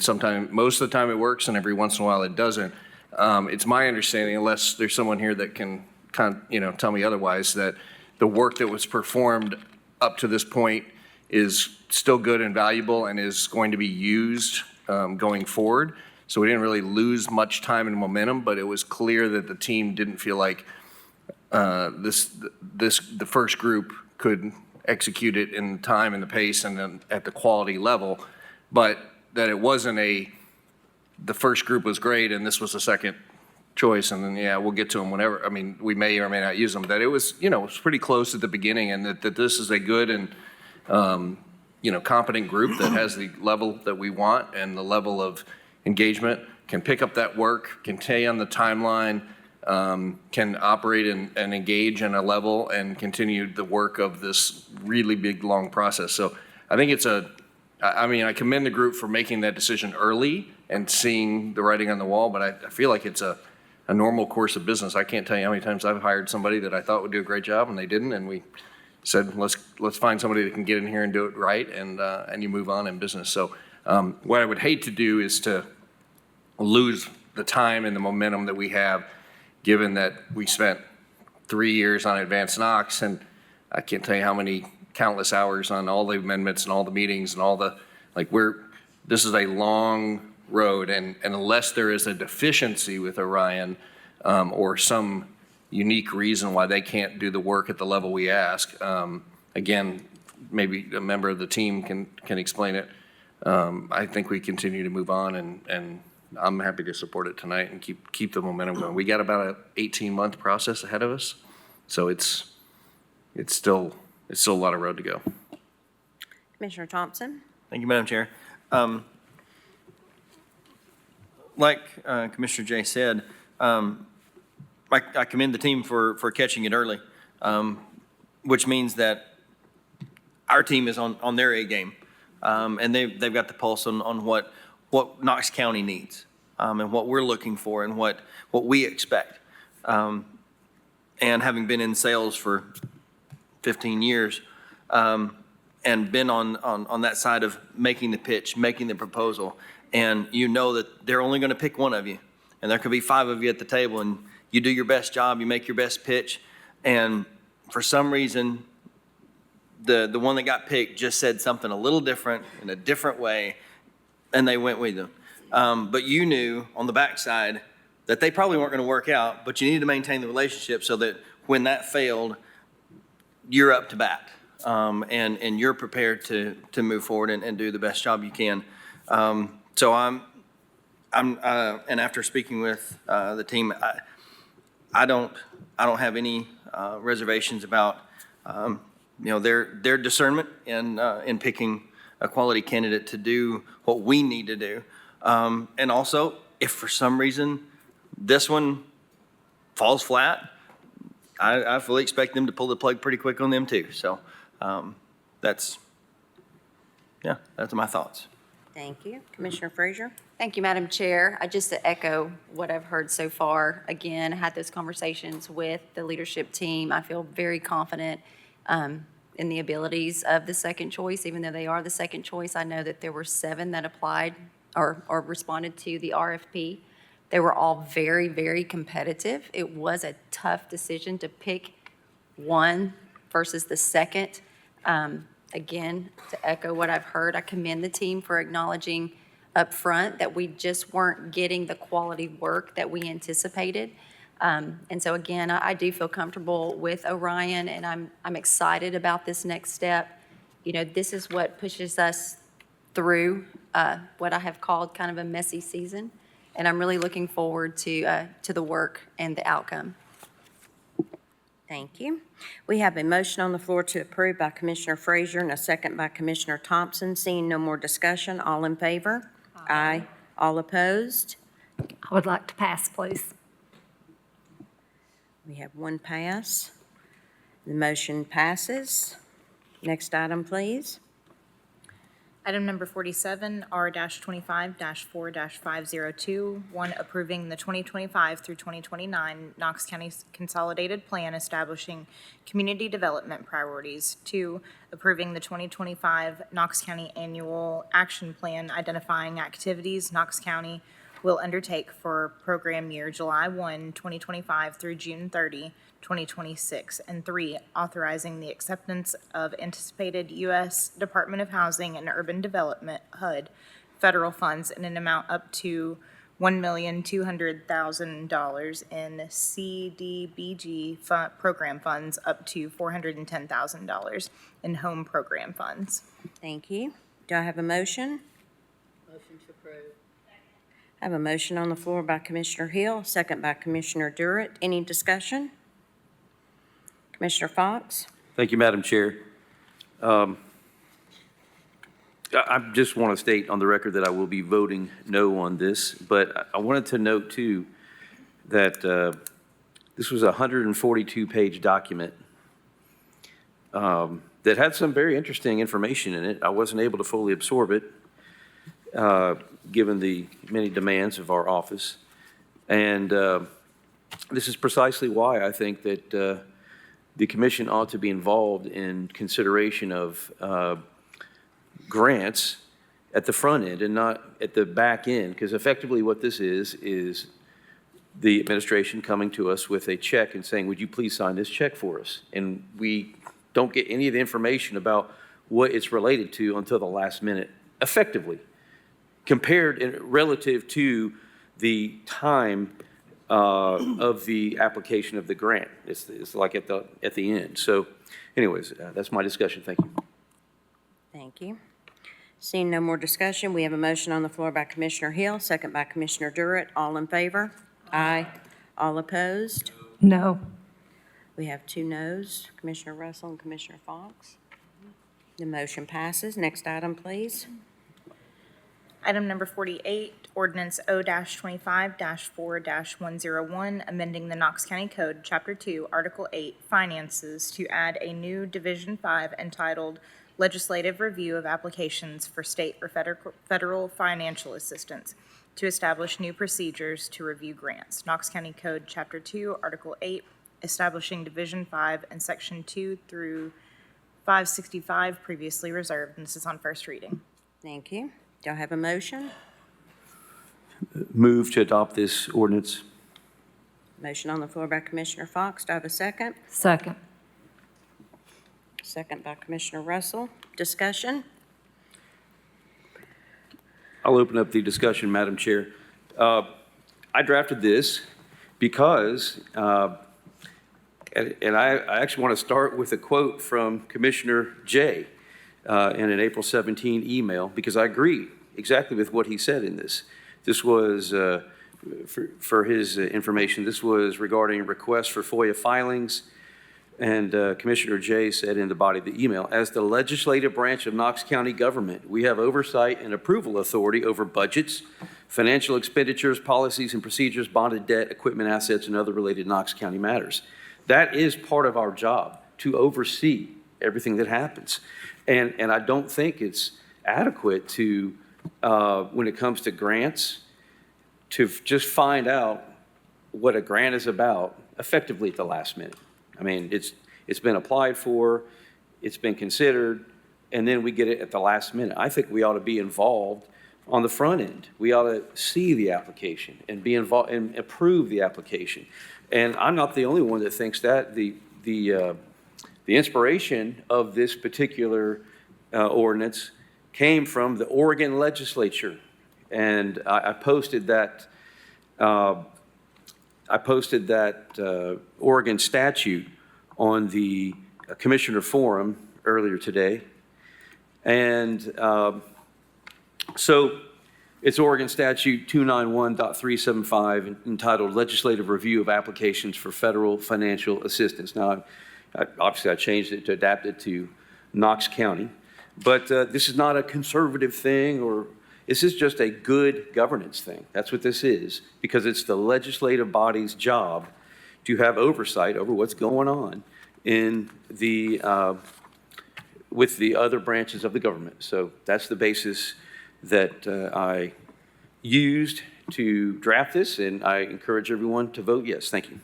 most of the time it works, and every once in a while it doesn't. It's my understanding, unless there's someone here that can tell me otherwise, that the work that was performed up to this point is still good and valuable and is going to be used going forward. So we didn't really lose much time and momentum, but it was clear that the team didn't feel like the first group could execute it in the time and the pace and then at the quality level, but that it wasn't the first group was great and this was the second choice, and then, yeah, we'll get to them whenever. I mean, we may or may not use them. That it was, it was pretty close at the beginning, and that this is a good and, competent group that has the level that we want and the level of engagement, can pick up that work, can stay on the timeline, can operate and engage in a level and continue the work of this really big, long process. So I think I commend the group for making that decision early and seeing the writing on the wall, but I feel like it's a normal course of business. I can't tell you how many times I've hired somebody that I thought would do a great job and they didn't, and we said, let's find somebody that can get in here and do it right, and you move on in business. So what I would hate to do is to lose the time and the momentum that we have, given that we spent 3 years on Advanced Knox, and I can't tell you how many countless hours on all the amendments and all the meetings and all the, this is a long road, and unless there is a deficiency with Orion or some unique reason why they can't do the work at the level we ask, again, maybe a member of the team can explain it. I think we continue to move on, and I'm happy to support it tonight and keep the momentum going. We got about an 18-month process ahead of us, so it's still a lot of road to go. Commissioner Thompson? Thank you, Madam Chair. Like Commissioner Jay said, I commend the team for catching it early, which means that our team is on their A game, and they've got the pulse on what Knox County needs, and what we're looking for and what we expect. And having been in sales for 15 years, and been on that side of making the pitch, making the proposal, and you know that they're only going to pick one of you, and there could be 5 of you at the table, and you do your best job, you make your best pitch, and for some reason, the one that got picked just said something a little different in a different way, and they went with them. But you knew on the backside that they probably weren't going to work out, but you needed to maintain the relationship so that when that failed, you're up to bat, and you're prepared to move forward and do the best job you can. So and after speaking with the team, I don't have any reservations about their discernment in picking a quality candidate to do what we need to do. And also, if for some reason this one falls flat, I fully expect them to pull the plug pretty quick on them too. So that's my thoughts. Thank you. Commissioner Frazier? Thank you, Madam Chair. Just to echo what I've heard so far, again, had those conversations with the leadership team. I feel very confident in the abilities of the second choice, even though they are the second choice. I know that there were 7 that applied or responded to the RFP. They were all very, very competitive. It was a tough decision to pick one versus the second. Again, to echo what I've heard, I commend the team for acknowledging up front that we just weren't getting the quality work that we anticipated. And so again, I do feel comfortable with Orion, and I'm excited about this next step. You know, this is what pushes us through what I have called kind of a messy season, and I'm really looking forward to the work and the outcome. Thank you. We have a motion on the floor to approve by Commissioner Frazier and a second by Commissioner Thompson. Seeing no more discussion, all in favor? Aye. All opposed? I would like to pass, please. We have one pass. The motion passes. Next item, please. Item number 47, R-25-4-502, one approving the 2025 through 2029 Knox County Consolidated Plan establishing community development priorities. 2, approving the 2025 Knox County Annual Action Plan identifying activities Knox County will undertake for program year July 1, 2025 through June 30, 2026. And 3, authorizing the acceptance of anticipated U.S. Department of Housing and Urban Development, HUD, federal funds in an amount up to $1,200,000 in CDBG program funds up to $410,000 in home program funds. Thank you. Do I have a motion? Motion to approve. I have a motion on the floor by Commissioner Hill, second by Commissioner Durrett. Any discussion? Commissioner Fox? Thank you, Madam Chair. I just want to state on the record that I will be voting no on this, but I wanted to note, too, that this was a 142-page document that had some very interesting information in it. I wasn't able to fully absorb it, given the many demands of our office. And this is precisely why I think that the commission ought to be involved in consideration of grants at the front end and not at the back end, because effectively what this is the administration coming to us with a check and saying, would you please sign this check for us? And we don't get any of the information about what it's related to until the last minute, effectively, compared relative to the time of the application of the grant. It's like at the end. So anyways, that's my discussion. Thank you. Thank you. Seeing no more discussion, we have a motion on the floor by Commissioner Hill, second by Commissioner Durrett. All in favor? Aye. All opposed? No. We have 2 noes, Commissioner Russell and Commissioner Fox. The motion passes. Next item, please. Item number 48, ordinance O-25-4-101, amending the Knox County Code, Chapter 2, Article 8, Finances, to add a new Division 5 entitled Legislative Review of Applications for State or Federal Financial Assistance, to establish new procedures to review grants. Knox County Code, Chapter 2, Article 8, establishing Division 5 and Section 2 through 565 previously reserved. And this is on first reading. Thank you. Do I have a motion? Move to adopt this ordinance. Motion on the floor by Commissioner Fox. Do I have a second? Second. Second by Commissioner Russell. Discussion? I'll open up the discussion, Madam Chair. I drafted this because, and I actually want to start with a quote from Commissioner Jay in an April 17 email, because I agree exactly with what he said in this. This was, for his information, this was regarding requests for FOIA filings. And Commissioner Jay said in the body of the email, as the legislative branch of Knox County government, we have oversight and approval authority over budgets, financial expenditures, policies and procedures, bonded debt, equipment assets, and other related Knox County matters. That is part of our job, to oversee everything that happens. And I don't think it's adequate to, when it comes to grants, to just find out what a grant is about effectively at the last minute. I mean, it's been applied for, it's been considered, and then we get it at the last minute. I think we ought to be involved on the front end. We ought to see the application and be involved and approve the application. And I'm not the only one that thinks that. The inspiration of this particular ordinance came from the Oregon legislature. And I posted that Oregon statute on the Commissioner Forum earlier today. And so it's Oregon Statute 291.375 entitled Legislative Review of Applications for Federal Financial Assistance. Now, obviously I changed it to adapt it to Knox County, but this is not a conservative thing, or this is just a good governance thing. That's what this is, because it's the legislative body's job to have oversight over what's going on in the with the other branches of the government. So that's the basis that I used to draft this, and I encourage everyone to vote yes. Thank you.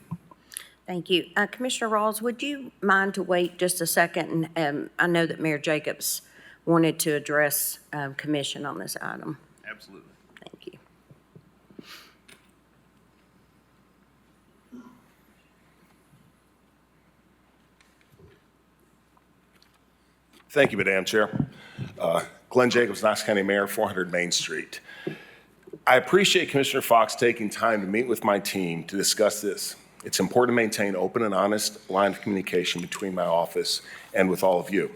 Thank you. Commissioner Rawls, would you mind to wait just a second? And I know that Mayor Jacobs wanted to address commission on this item. Absolutely. Thank you. Thank you, Madam Chair. Glenn Jacobs, Knox County Mayor, 400 Main Street. I appreciate Commissioner Fox taking time to meet with my team to discuss this. It's important to maintain open and honest line of communication between my office and with all of you.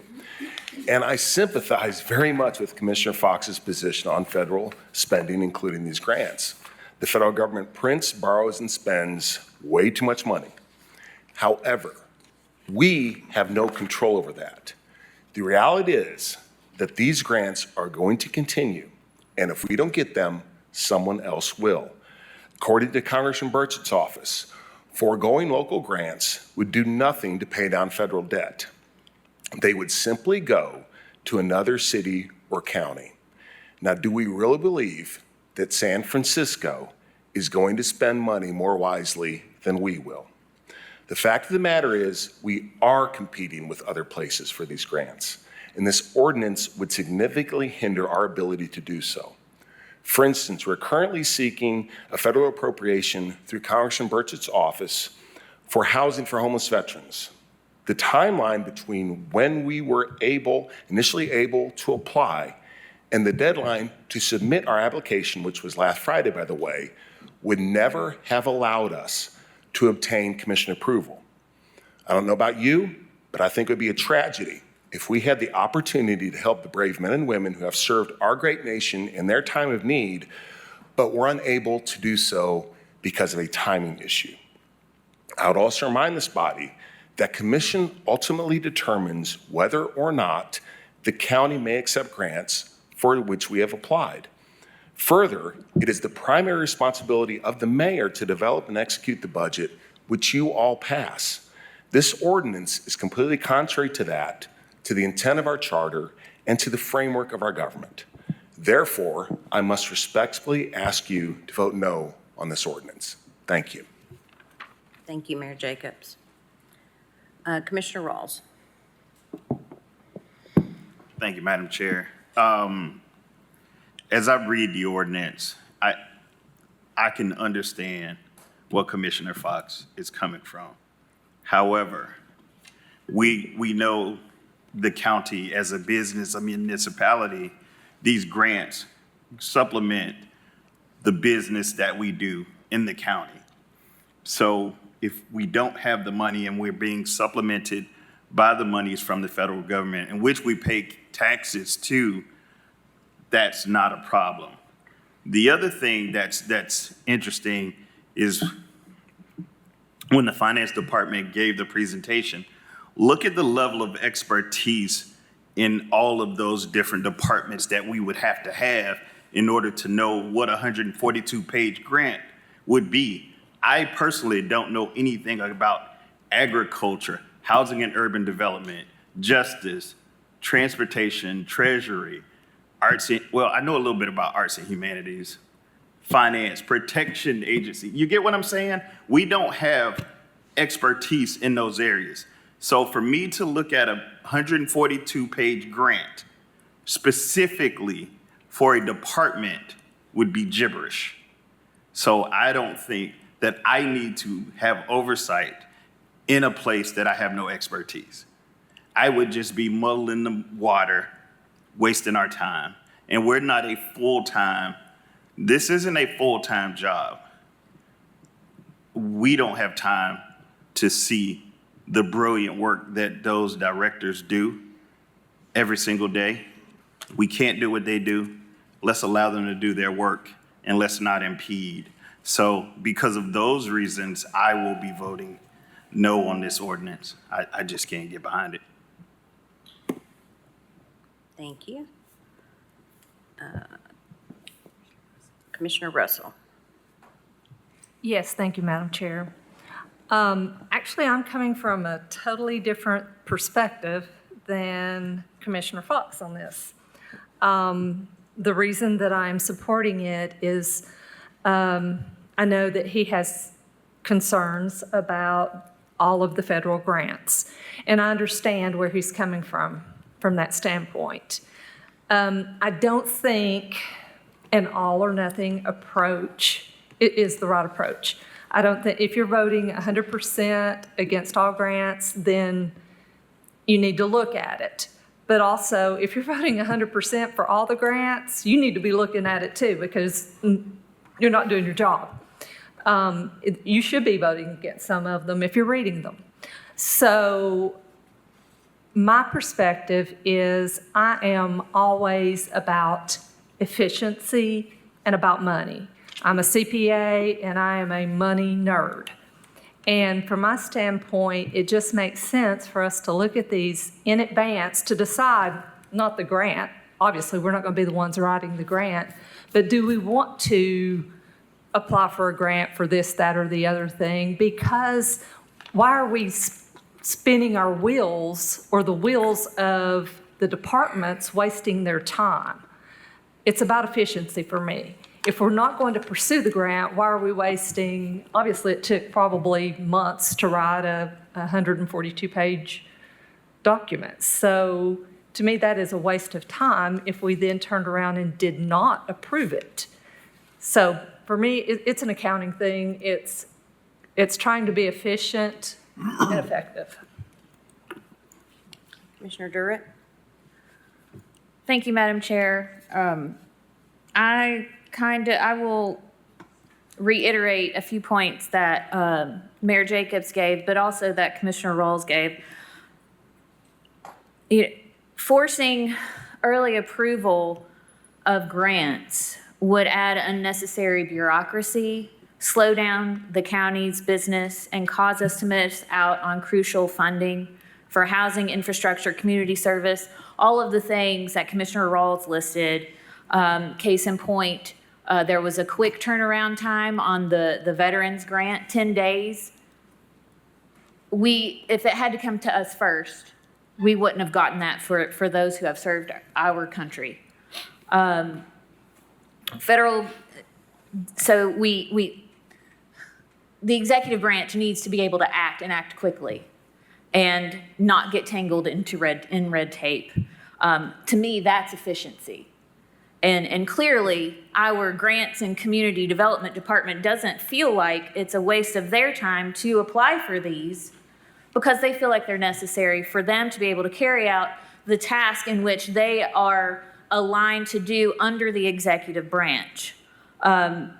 And I sympathize very much with Commissioner Fox's position on federal spending, including these grants. The federal government prints, borrows, and spends way too much money. However, we have no control over that. The reality is that these grants are going to continue, and if we don't get them, someone else will. According to Congressman Burchett's office, foregoing local grants would do nothing to pay down federal debt. They would simply go to another city or county. Now, do we really believe that San Francisco is going to spend money more wisely than we will? The fact of the matter is we are competing with other places for these grants, and this ordinance would significantly hinder our ability to do so. For instance, we're currently seeking a federal appropriation through Congressman Burchett's office for housing for homeless veterans. The timeline between when we were initially able to apply and the deadline to submit our application, which was last Friday, by the way, would never have allowed us to obtain commission approval. I don't know about you, but I think it would be a tragedy if we had the opportunity to help the brave men and women who have served our great nation in their time of need, but were unable to do so because of a timing issue. I would also remind this body that commission ultimately determines whether or not the county may accept grants for which we have applied. Further, it is the primary responsibility of the mayor to develop and execute the budget, which you all pass. This ordinance is completely contrary to that, to the intent of our charter, and to the framework of our government. Therefore, I must respectfully ask you to vote no on this ordinance. Thank you. Thank you, Mayor Jacobs. Commissioner Rawls. Thank you, Madam Chair. As I read the ordinance, I can understand what Commissioner Fox is coming from. However, we know the county as a business, a municipality, these grants supplement the business that we do in the county. So if we don't have the money and we're being supplemented by the monies from the federal government in which we pay taxes to, that's not a problem. The other thing that's interesting is when the finance department gave the presentation, look at the level of expertise in all of those different departments that we would have to have in order to know what a 142-page grant would be. I personally don't know anything about agriculture, housing and urban development, justice, transportation, treasury, arts, well, I know a little bit about arts and humanities, finance, protection agency. You get what I'm saying? We don't have expertise in those areas. So for me to look at a 142-page grant specifically for a department would be gibberish. So I don't think that I need to have oversight in a place that I have no expertise. I would just be muddling the water, wasting our time. And we're not a full-time, this isn't a full-time job. We don't have time to see the brilliant work that those directors do every single day. We can't do what they do. Let's allow them to do their work and let's not impede. So because of those reasons, I will be voting no on this ordinance. I just can't get behind it. Thank you. Commissioner Russell. Yes, thank you, Madam Chair. Actually, I'm coming from a totally different perspective than Commissioner Fox on this. The reason that I'm supporting it is I know that he has concerns about all of the federal grants, and I understand where he's coming from that standpoint. I don't think an all or nothing approach is the right approach. I don't think if you're voting 100% against all grants, then you need to look at it. But also, if you're voting 100% for all the grants, you need to be looking at it too, because you're not doing your job. You should be voting against some of them if you're reading them. So my perspective is I am always about efficiency and about money. I'm a CPA and I am a money nerd. And from my standpoint, it just makes sense for us to look at these in advance to decide, not the grant. Obviously, we're not going to be the ones writing the grant, but do we want to apply for a grant for this, that, or the other thing? Because why are we spinning our wheels or the wheels of the departments wasting their time? It's about efficiency for me. If we're not going to pursue the grant, why are we wasting, obviously it took probably months to write a 142-page document. So to me, that is a waste of time if we then turned around and did not approve it. So for me, it's an accounting thing. It's trying to be efficient and effective. Commissioner Durrett. Thank you, Madam Chair. I will reiterate a few points that Mayor Jacobs gave, but also that Commissioner Rawls gave. Forcing early approval of grants would add unnecessary bureaucracy, slow down the county's business, and cause us to miss out on crucial funding for housing, infrastructure, community service, all of the things that Commissioner Rawls listed. Case in point, there was a quick turnaround time on the veterans grant, 10 days. If it had to come to us first, we wouldn't have gotten that for those who have served our country. The executive branch needs to be able to act and act quickly and not get tangled into red tape. To me, that's efficiency. And clearly, our grants and community development department doesn't feel like it's a waste of their time to apply for these because they feel like they're necessary for them to be able to carry out the task in which they are aligned to do under the executive branch. Them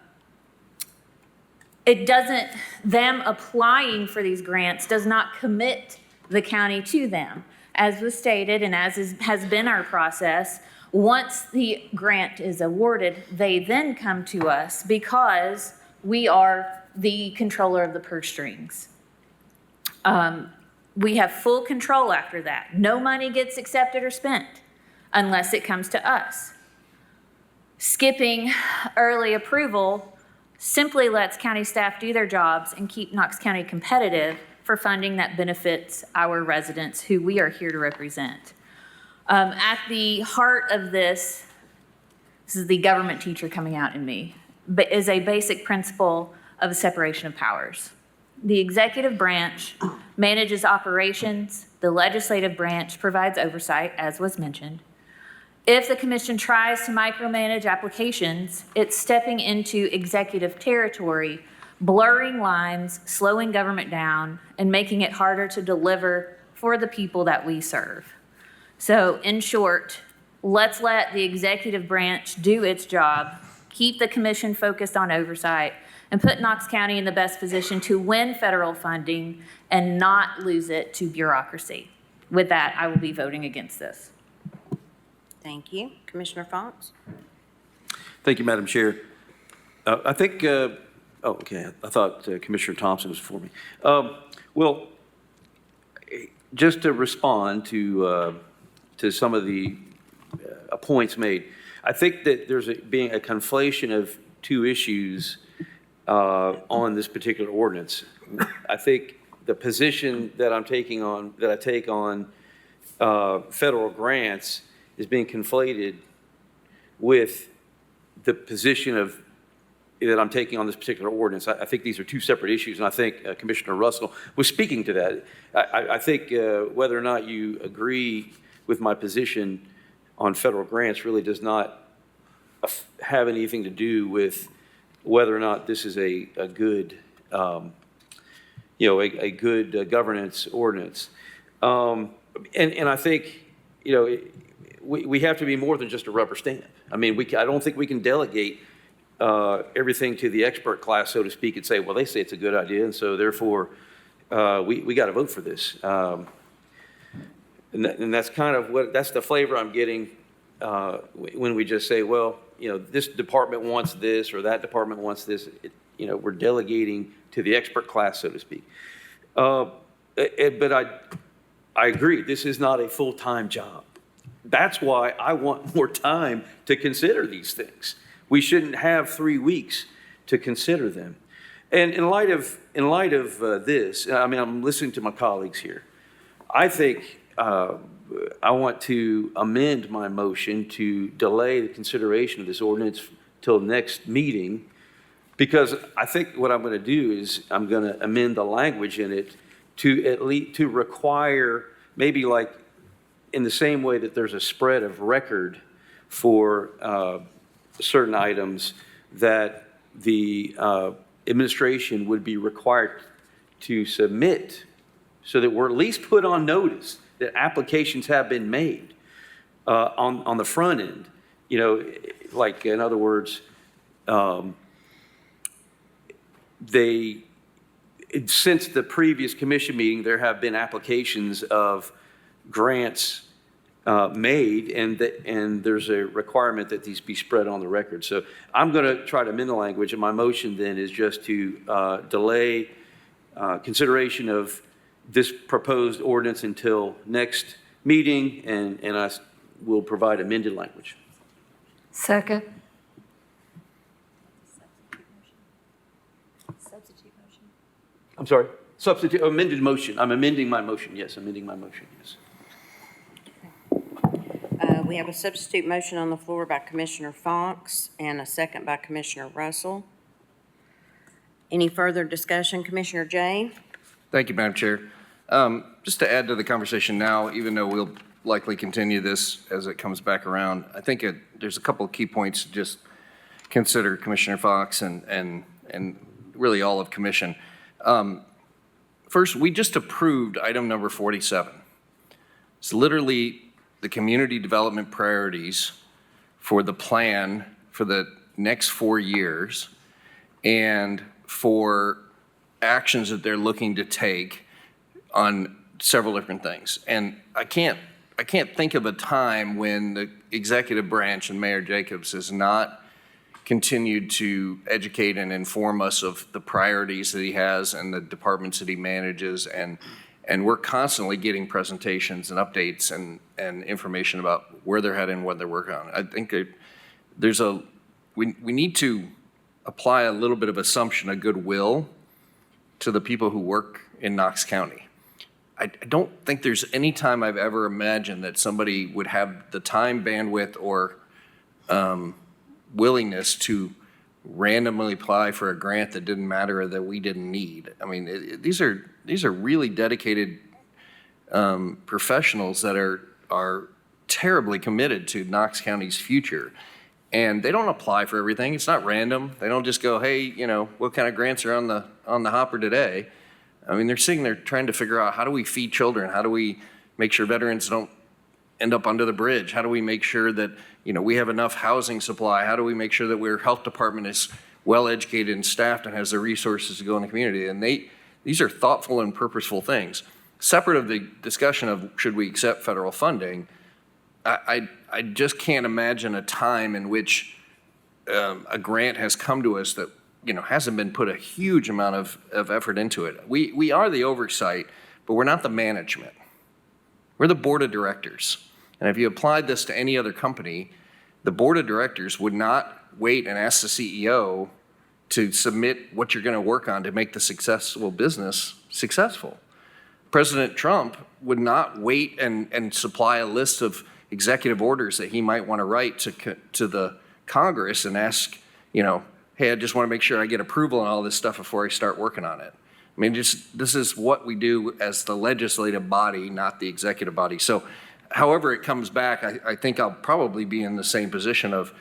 applying for these grants does not commit the county to them. As was stated and as has been our process, once the grant is awarded, they then come to us because we are the controller of the purse strings. We have full control after that. No money gets accepted or spent unless it comes to us. Skipping early approval simply lets county staff do their jobs and keep Knox County competitive for funding that benefits our residents who we are here to represent. At the heart of this is the government teacher coming out in me, but is a basic principle of the separation of powers. The executive branch manages operations, the legislative branch provides oversight, as was mentioned, If the commission tries to micromanage applications, it's stepping into executive territory, blurring lines, slowing government down, and making it harder to deliver for the people that we serve. So in short, let's let the executive branch do its job, keep the commission focused on oversight, and put Knox County in the best position to win federal funding and not lose it to bureaucracy. With that, I will be voting against this. Thank you. Commissioner Fox? Thank you, Madam Chair. I think, okay, I thought Commissioner Thompson was before me. Well, just to respond to some of the points made, I think that there's being a conflation of two issues on this particular ordinance. I think the position that I take on federal grants is being conflated with the position that I'm taking on this particular ordinance. I think these are two separate issues, and I think Commissioner Russell was speaking to that. I think whether or not you agree with my position on federal grants really does not have anything to do with whether or not this is a good, a good governance ordinance. And I think, we have to be more than just a rubber stamp. I mean, I don't think we can delegate everything to the expert class, so to speak, and say, well, they say it's a good idea, and so therefore we got to vote for this. And that's kind of that's the flavor I'm getting when we just say, well, this department wants this or that department wants this. We're delegating to the expert class, so to speak. But I agree, this is not a full-time job. That's why I want more time to consider these things. We shouldn't have 3 weeks to consider them. And in light of this, I mean, I'm listening to my colleagues here. I think I want to amend my motion to delay the consideration of this ordinance till next meeting, because I think what I'm going to do is I'm going to amend the language in it to at least to require, maybe like in the same way that there's a spread of record for certain items, that the administration would be required to submit, so that we're at least put on notice that applications have been made on the front end. Like, in other words, since the previous commission meeting, there have been applications of grants made, and there's a requirement that these be spread on the record. So I'm going to try to amend the language, and my motion then is just to delay consideration of this proposed ordinance until next meeting, and I will provide amended language. Second. I'm sorry, amended motion. I'm amending my motion, yes, amending my motion, yes. We have a substitute motion on the floor by Commissioner Fox and a second by Commissioner Russell. Any further discussion, Commissioner Jay? Thank you, Madam Chair. Just to add to the conversation now, even though we'll likely continue this as it comes back around, I think there's a couple of key points to just consider, Commissioner Fox and really all of Commission. First, we just approved item number 47. It's literally the community development priorities for the plan for the next 4 years and for actions that they're looking to take on several different things. And I can't think of a time when the executive branch and Mayor Jacobs has not continued to educate and inform us of the priorities that he has and the departments that he manages, and we're constantly getting presentations and updates and information about where they're heading and what they're working on. I think we need to apply a little bit of assumption of goodwill to the people who work in Knox County. I don't think there's any time I've ever imagined that somebody would have the time, bandwidth, or willingness to randomly apply for a grant that didn't matter or that we didn't need. I mean, these are really dedicated professionals that are terribly committed to Knox County's future. And they don't apply for everything. It's not random. They don't just go, hey, you know, what kind of grants are on the hopper today? I mean, they're sitting there trying to figure out, how do we feed children? How do we make sure veterans don't end up under the bridge? How do we make sure that, you know, we have enough housing supply? How do we make sure that our health department is well-educated and staffed and has the resources to go in the community? And these are thoughtful and purposeful things. Separate of the discussion of should we accept federal funding, I just can't imagine a time in which a grant has come to us that, you know, hasn't been put a huge amount of effort into it. We are the oversight, but we're not the management. We're the board of directors. And if you applied this to any other company, the board of directors would not wait and ask the CEO to submit what you're going to work on to make the successful business successful. President Trump would not wait and supply a list of executive orders that he might want to write to the Congress and ask, you know, hey, I just want to make sure I get approval on all this stuff before I start working on it. I mean, this is what we do as the legislative body, not the executive body. So however it comes back, I think I'll probably be in the same position of,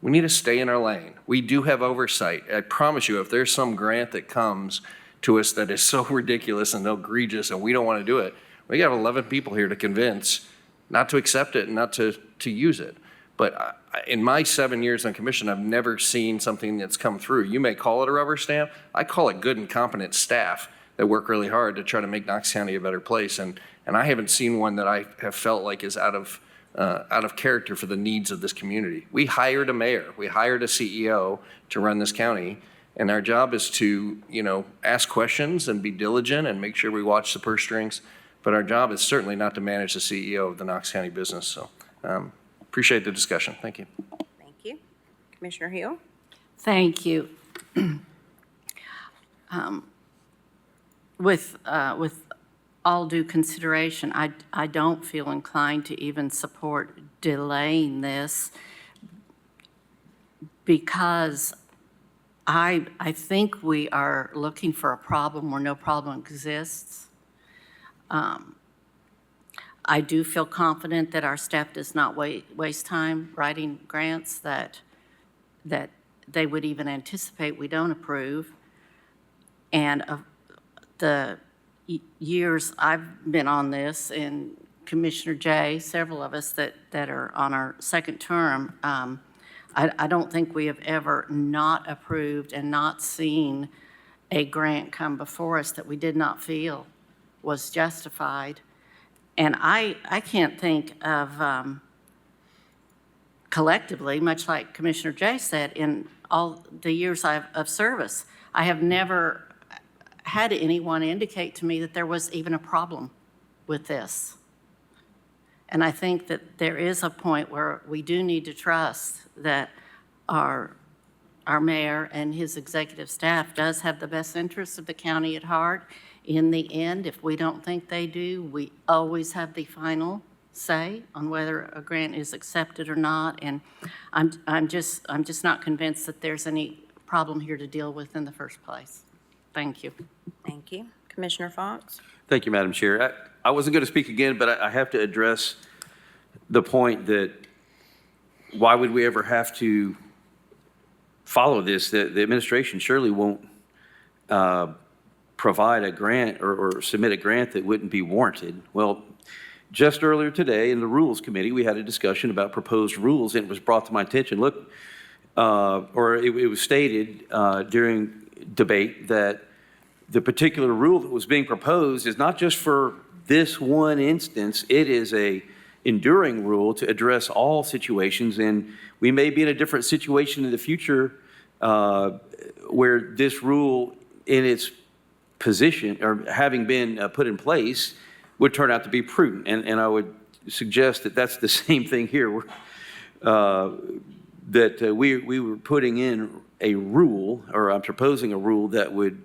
we need to stay in our lane. We do have oversight. I promise you, if there's some grant that comes to us that is so ridiculous and egregious and we don't want to do it, we got 11 people here to convince not to accept it and not to use it. But in my 7 years on commission, I've never seen something that's come through. You may call it a rubber stamp. I call it good and competent staff that work really hard to try to make Knox County a better place. And I haven't seen one that I have felt like is out of character for the needs of this community. We hired a mayor. We hired a CEO to run this county. And our job is to, you know, ask questions and be diligent and make sure we watch the purse strings. But our job is certainly not to manage the CEO of the Knox County business. So appreciate the discussion. Thank you. Thank you. Commissioner Hill? Thank you. With all due consideration, I don't feel inclined to even support delaying this because I think we are looking for a problem where no problem exists. I do feel confident that our staff does not waste time writing grants that they would even anticipate we don't approve. And the years I've been on this, and Commissioner Jay, several of us that are on our second term, I don't think we have ever not approved and not seen a grant come before us that we did not feel was justified. And I can't think of collectively, much like Commissioner Jay said, in all the years of service, I have never had anyone indicate to me that there was even a problem with this. And I think that there is a point where we do need to trust that our mayor and his executive staff does have the best interests of the county at heart. In the end, if we don't think they do, we always have the final say on whether a grant is accepted or not. And I'm just not convinced that there's any problem here to deal with in the first place. Thank you. Thank you. Commissioner Fox? Thank you, Madam Chair. I wasn't going to speak again, but I have to address the point that why would we ever have to follow this? The administration surely won't provide a grant or submit a grant that wouldn't be warranted. Well, just earlier today in the Rules Committee, we had a discussion about proposed rules, and it was brought to my attention, look, or it was stated during debate that the particular rule that was being proposed is not just for this one instance, it is a enduring rule to address all situations, and we may be in a different situation in the future where this rule in its position or having been put in place would turn out to be prudent. And I would suggest that that's the same thing here, that we were putting in a rule, or I'm proposing a rule that would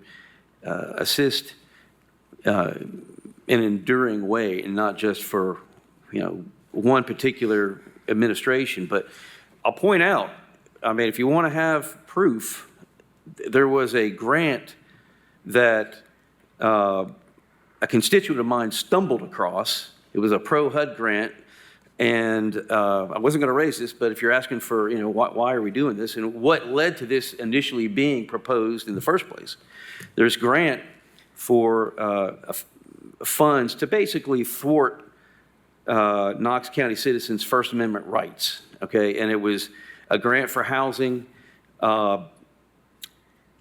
assist in an enduring way, and not just for, you know, one particular administration. But I'll point out, I mean, if you want to have proof, there was a grant that a constituent of mine stumbled across. It was a pro-HUD grant And I wasn't going to raise this, but if you're asking for, why are we doing this and what led to this initially being proposed in the first place, there's grant for funds to basically thwart Knox County citizens' First Amendment rights, okay? And it was a grant for housing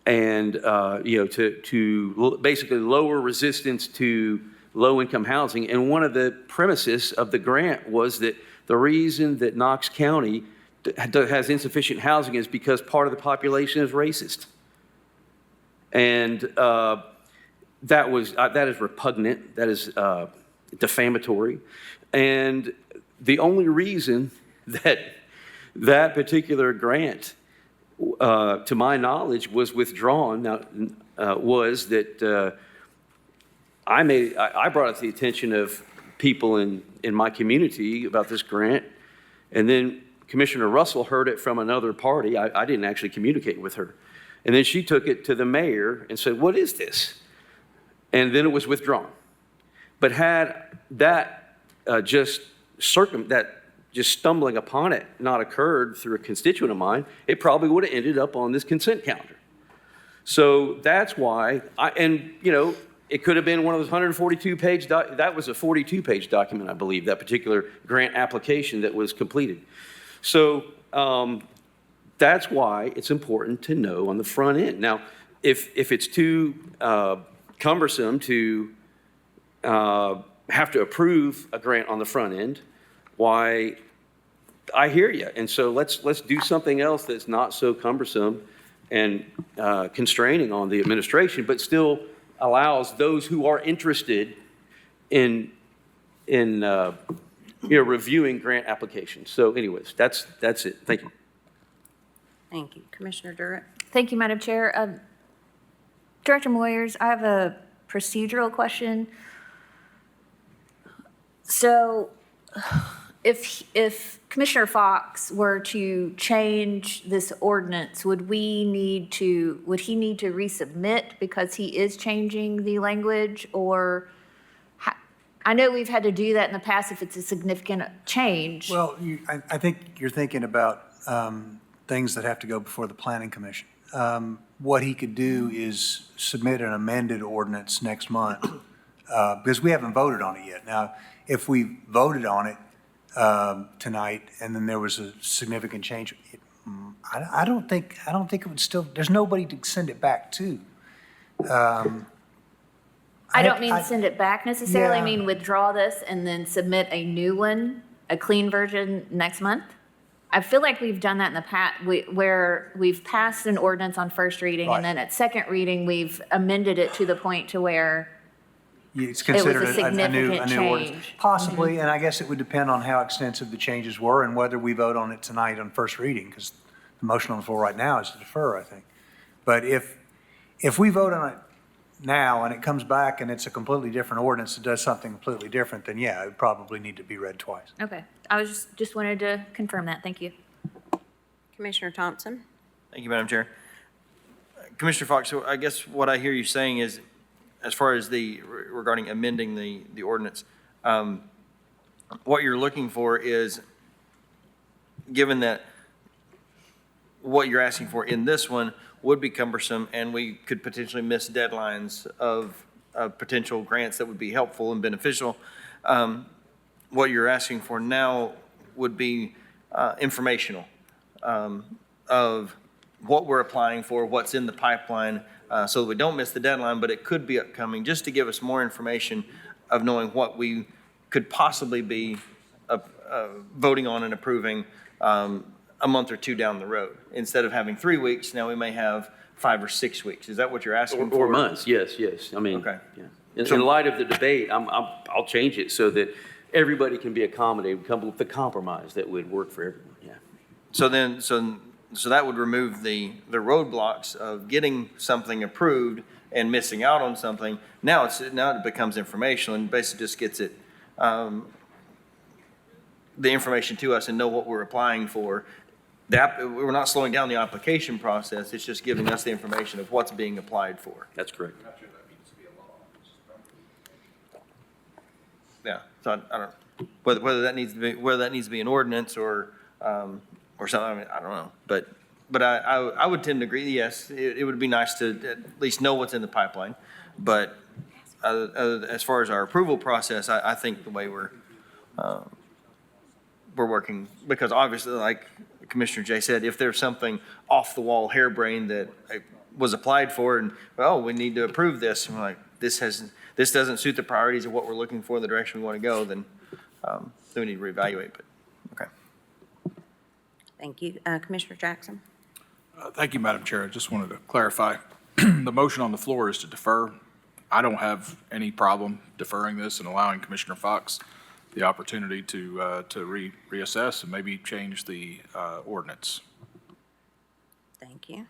and, to basically lower resistance to low-income housing. And one of the premises of the grant was that the reason that Knox County has insufficient housing is because part of the population is racist. And that is repugnant. That is defamatory. And the only reason that that particular grant, to my knowledge, was withdrawn was that I brought it to the attention of people in my community about this grant, and then Commissioner Russell heard it from another party. I didn't actually communicate with her. And then she took it to the mayor and said, "What is this?" And then it was withdrawn. But had that just stumbling upon it not occurred through a constituent of mine, it probably would have ended up on this consent calendar. So that's why, it could have been one of those 142-page, that was a 42-page document, I believe, that particular grant application that was completed. So that's why it's important to know on the front end. Now, if it's too cumbersome to have to approve a grant on the front end, why, I hear you. And so let's do something else that's not so cumbersome and constraining on the administration, but still allows those who are interested in reviewing grant applications. So anyways, that's it. Thank you. Thank you. Commissioner Durrett? Thank you, Madam Chair. Director Moyers, I have a procedural question. So if Commissioner Fox were to change this ordinance, would he need to resubmit because he is changing the language? Or I know we've had to do that in the past if it's a significant change. Well, I think you're thinking about things that have to go before the Planning Commission. What he could do is submit an amended ordinance next month because we haven't voted on it yet. Now, if we voted on it tonight and then there was a significant change, I don't think it would still, there's nobody to send it back to. I don't mean send it back necessarily. Yeah. I mean withdraw this and then submit a new one, a clean version next month. I feel like we've done that in the past where we've passed an ordinance on first reading and then at second reading, we've amended it to the point to where it's considered it was a new significant ordinance. change. Possibly, and I guess it would depend on how extensive the changes were and whether we vote on it tonight on first reading, because the motion on the floor right now is to defer, I think. But if we vote on it now and it comes back and it's a completely different ordinance that does something completely different, then yeah, it would probably need to be read twice. Okay. I was just wanted to confirm that. Thank you. Commissioner Thompson? Thank you, Madam Chair. Commissioner Fox, so I guess what I hear you saying is, as far as regarding amending the ordinance, what you're looking for is, given that what you're asking for in this one would be cumbersome and we could potentially miss deadlines of potential grants that would be helpful and beneficial, what you're asking for now would be informational of what we're applying for, what's in the pipeline, so that we don't miss the deadline, but it could be upcoming, just to give us more information of knowing what we could possibly be voting on and approving a month or two down the road. Instead of having 3 weeks, now we may have 5 or 6 weeks. Is that what you're asking for? Or months, yes. I mean, okay. Yeah. In light of the debate, I'll change it so that everybody can be accommodated, come up with a compromise that would work for everyone, yeah. So that would remove the roadblocks of getting something approved and missing out on something. Now it becomes informational and basically just gets it, the information to us and know what we're applying for. We're not slowing down the application process. It's just giving us the information of what's being applied for. That's correct. Yeah, so I don't. whether that needs to be an ordinance or something, I mean, I don't know. But I would tend to agree, yes, it would be nice to at least know what's in the pipeline. But as far as our approval process, I think the way we're working, because obviously, like Commissioner Jay said, if there's something off the wall harebrained that was applied for and, well, we need to approve this, and we're like, this doesn't suit the priorities of what we're looking for, the direction we want to go, then we need to reevaluate, but, okay. Thank you. Commissioner Jackson? Thank you, Madam Chair. I just wanted to clarify. The motion on the floor is to defer. I don't have any problem deferring this and allowing Commissioner Fox the opportunity to reassess and maybe change the ordinance. Thank you.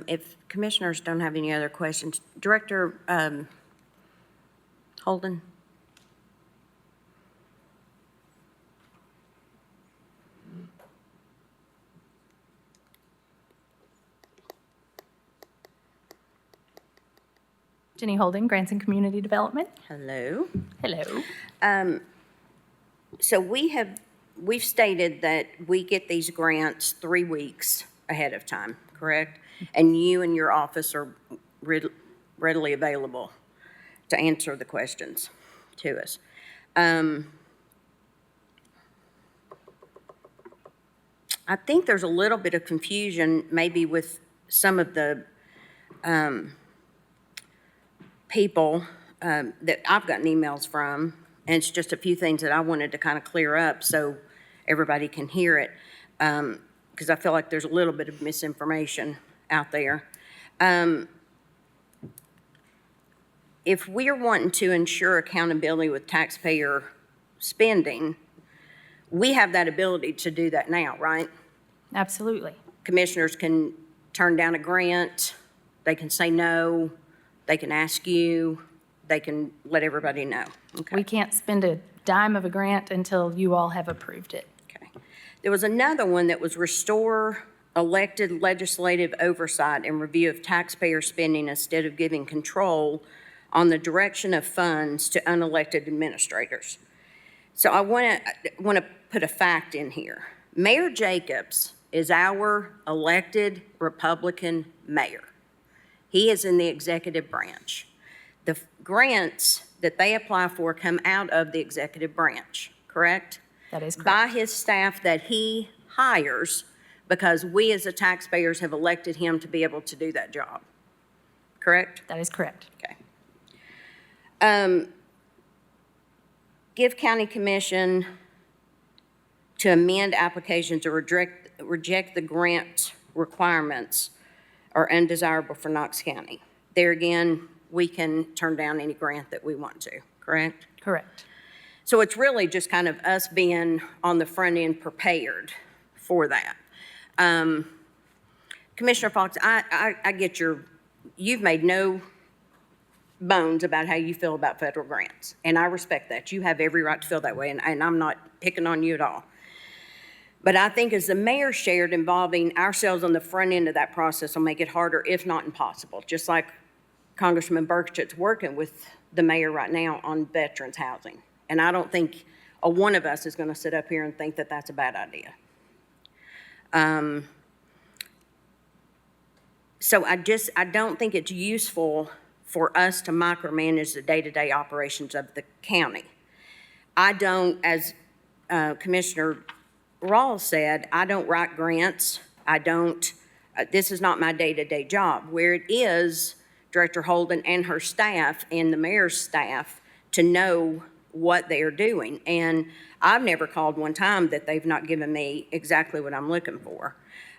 If commissioners don't have any other questions, Director Holden? Jenny Holden, Grants and Community Development. Hello. Hello. So we've stated that we get these grants 3 weeks ahead of time, correct? And you and your office are readily available to answer the questions to us. I think there's a little bit of confusion maybe with some of the people that I've gotten emails from, and it's just a few things that I wanted to kind of clear up so everybody can hear it, because I feel like there's a little bit of misinformation out there. If we're wanting to ensure accountability with taxpayer spending, we have that ability to do that now, right? Absolutely. Commissioners can turn down a grant, they can say no, they can ask you, they can let everybody know. Okay. We can't spend a dime of a grant until you all have approved it. Okay. There was another one that was restore elected legislative oversight and review of taxpayer spending instead of giving control on the direction of funds to unelected administrators. So I want to put a fact in here. Mayor Jacobs is our elected Republican mayor. He is in the executive branch. The grants that they apply for come out of the executive branch, correct? That is correct. By his staff that he hires, because we as the taxpayers have elected him to be able to do that job, correct? That is correct. Okay. Give county commission to amend applications or reject the grant requirements are undesirable for Knox County. There again, we can turn down any grant that we want to, correct? Correct. So it's really just kind of us being on the front end prepared for that. Commissioner Fox, I get you've made no bones about how you feel about federal grants, and I respect that. You have every right to feel that way, and I'm not picking on you at all. But I think as the mayor shared, involving ourselves on the front end of that process will make it harder, if not impossible, just like Congressman Burchett's working with the mayor right now on veterans housing. And I don't think one of us is going to sit up here and think that that's a bad idea. So I don't think it's useful for us to micromanage the day-to-day operations of the county. I don't, as Commissioner Rawls said, I don't write grants. I don't, this is not my day-to-day job. Where it is Director Holden and her staff and the mayor's staff to know what they are doing. And I've never called one time that they've not given me exactly what I'm looking for.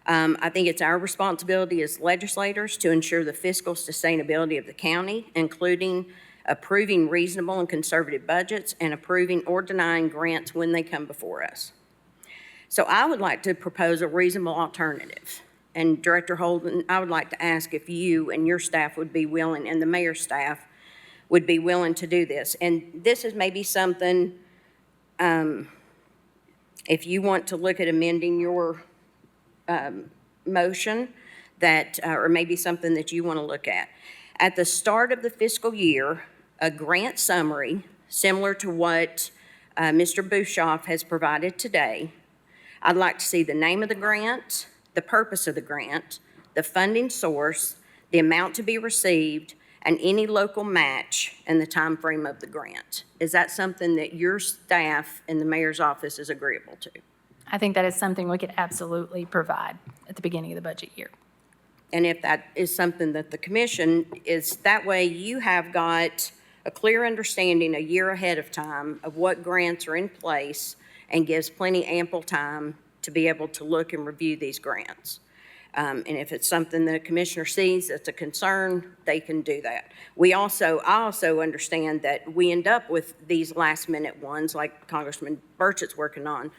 I think it's our responsibility as legislators to ensure the fiscal sustainability of the county, including approving reasonable and conservative budgets and approving or denying grants when they come before us. So I would like to propose a reasonable alternative. And Director Holden, I would like to ask if you and your staff would be willing, and the mayor's staff would be willing to do this. And this is maybe something, if you want to look at amending your motion, that, or maybe something that you want to look at. At the start of the fiscal year, a grant summary, similar to what Mr. Bushoff has provided today. I'd like to see the name of the grant, the purpose of the grant, the funding source, the amount to be received, and any local match and the time frame of the grant. Is that something that your staff in the mayor's office is agreeable to? I think that is something we could absolutely provide at the beginning of the budget year. And if that is something that the commission is, that way you have got a clear understanding a year ahead of time of what grants are in place and gives plenty ample time to be able to look and review these grants. And if it's something that a commissioner sees that's a concern, they can do that. I also understand that we end up with these last minute ones like Congressman Burchett's working on,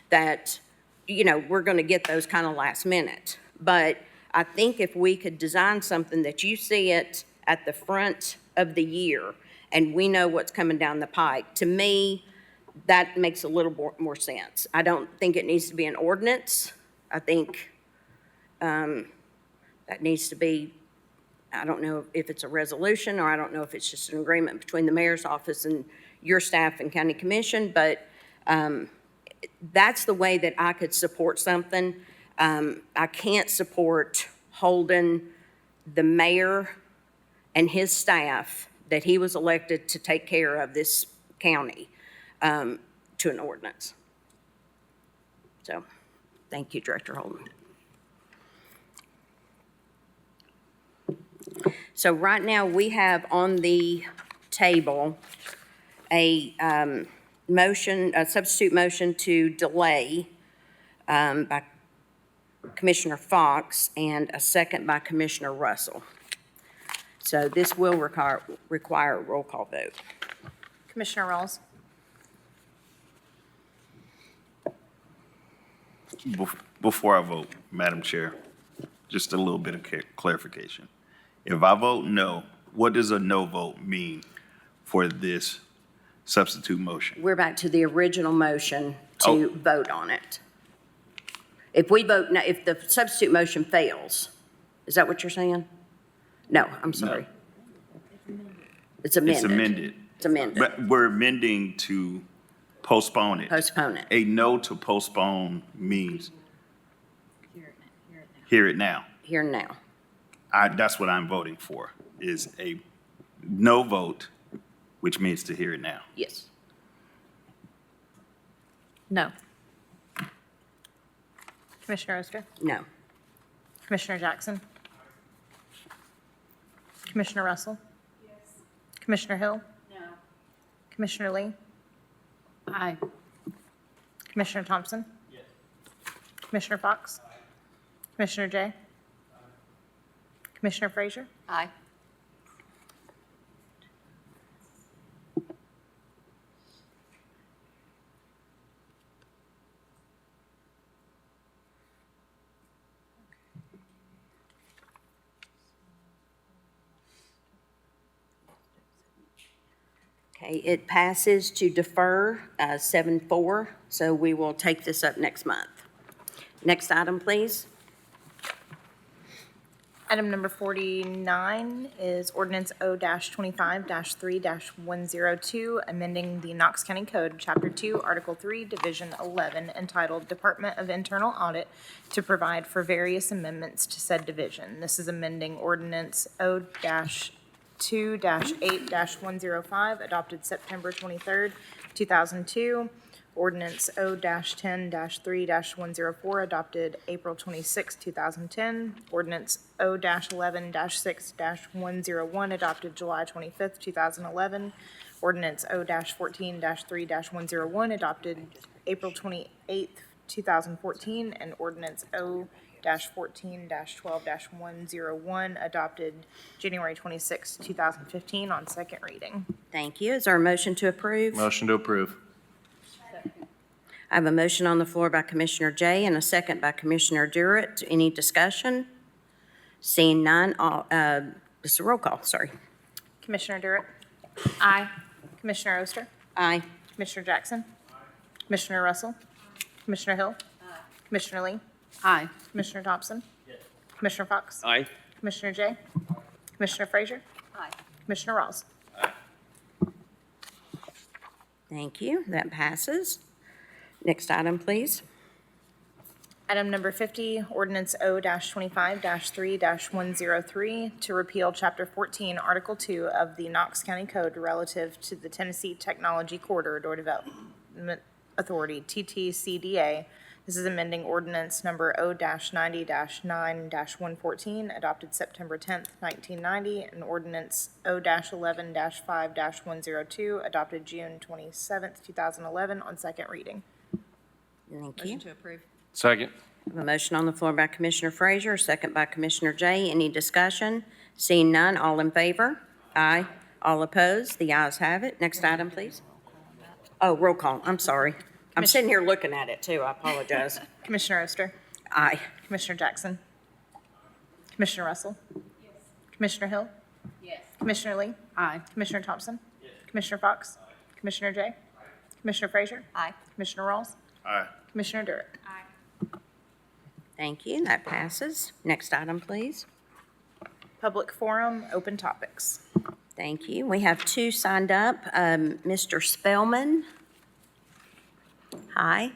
that, we're gonna get those kind of last minute. But I think if we could design something that you see it at the front of the year and we know what's coming down the pike, to me, that makes a little more sense. I don't think it needs to be an ordinance. I think that needs to be, I don't know if it's a resolution or I don't know if it's just an agreement between the mayor's office and your staff and county commission, but that's the way that I could support something. I can't support holding the mayor and his staff that he was elected to take care of this county to an ordinance. So, thank you, Director Holden. So right now, we have on the table a substitute motion to delay by Commissioner Fox and a second by Commissioner Russell. So this will require a roll call vote. Commissioner Rawls? Before I vote, Madam Chair, just a little bit of clarification. If I vote no, what does a no vote mean for this substitute motion? We're back to the original motion to vote on it. If we vote no, if the substitute motion fails, is that what you're saying? No, I'm sorry. It's amended. It's amended. It's amended. But we're amending to postpone it. Postpone it. A no to postpone means hear it now. Here and now. That's what I'm voting for, is a no vote, which means to hear it now. Yes. No. Commissioner Oster? No. Commissioner Jackson? Commissioner Russell? Yes. Commissioner Hill? No. Commissioner Lee? Aye. Commissioner Thompson? Yes. Commissioner Fox? Aye. Commissioner Jay? Aye. Commissioner Frazier? Aye. Okay, it passes to defer 7-4, so we will take this up next month. Next item, please. Item number 49 is ordinance O-25-3-102, amending the Knox County Code, Chapter 2, Article 3, Division 11, entitled Department of Internal Audit, to provide for various amendments to said division. This is amending ordinance O-2-8-105, adopted September 23rd, 2002. Ordinance O-10-3-104, adopted April 26, 2010. Ordinance O-11-6-101, adopted July 25, 2011. Ordinance O-14-3-101, adopted April 28, 2014. And ordinance O-14-12-101, adopted January 26, 2015 on second reading. Thank you. Is there a motion to approve? Motion to approve. I have a motion on the floor by Commissioner Jay and a second by Commissioner Durrett. Any discussion? Seeing none, this is a roll call, sorry. Commissioner Durrett? Aye. Commissioner Oster? Aye. Commissioner Jackson? Commissioner Russell? Commissioner Hill? Commissioner Lee? Aye. Commissioner Thompson? Commissioner Fox? Aye. Commissioner Jay? Commissioner Frazier? Aye. Commissioner Rawls? Thank you. That passes. Next item, please. Item number 50, ordinance O-25-3-103 to repeal Chapter 14, Article 2 of the Knox County Code relative to the Tennessee Technology Corridor Development Authority, TTCDA. This is amending ordinance number O-90-9-114, adopted September 10th, 1990, and ordinance O-11-5-102, adopted June 27th, 2011, on second reading. Thank you. Motion to approve. Second. I have a motion on the floor by Commissioner Frazier, a second by Commissioner Jay. Any discussion? Seeing none, all in favor? Aye. All opposed? The ayes have it. Next item, please. Oh, roll call. I'm sorry. I'm sitting here looking at it, too. I apologize. Commissioner Oster, Aye. Commissioner Jackson, Commissioner Russell, Commissioner Hill, Commissioner Lee, Aye. Commissioner Thompson, Commissioner Fox, Commissioner Jay, Commissioner Frazier, Aye. Commissioner Rawls, Aye. Commissioner Durrett. Thank you. That passes. Next item, please. Public forum, open topics. Thank you. We have two signed up. Mr. Spellman. Hi.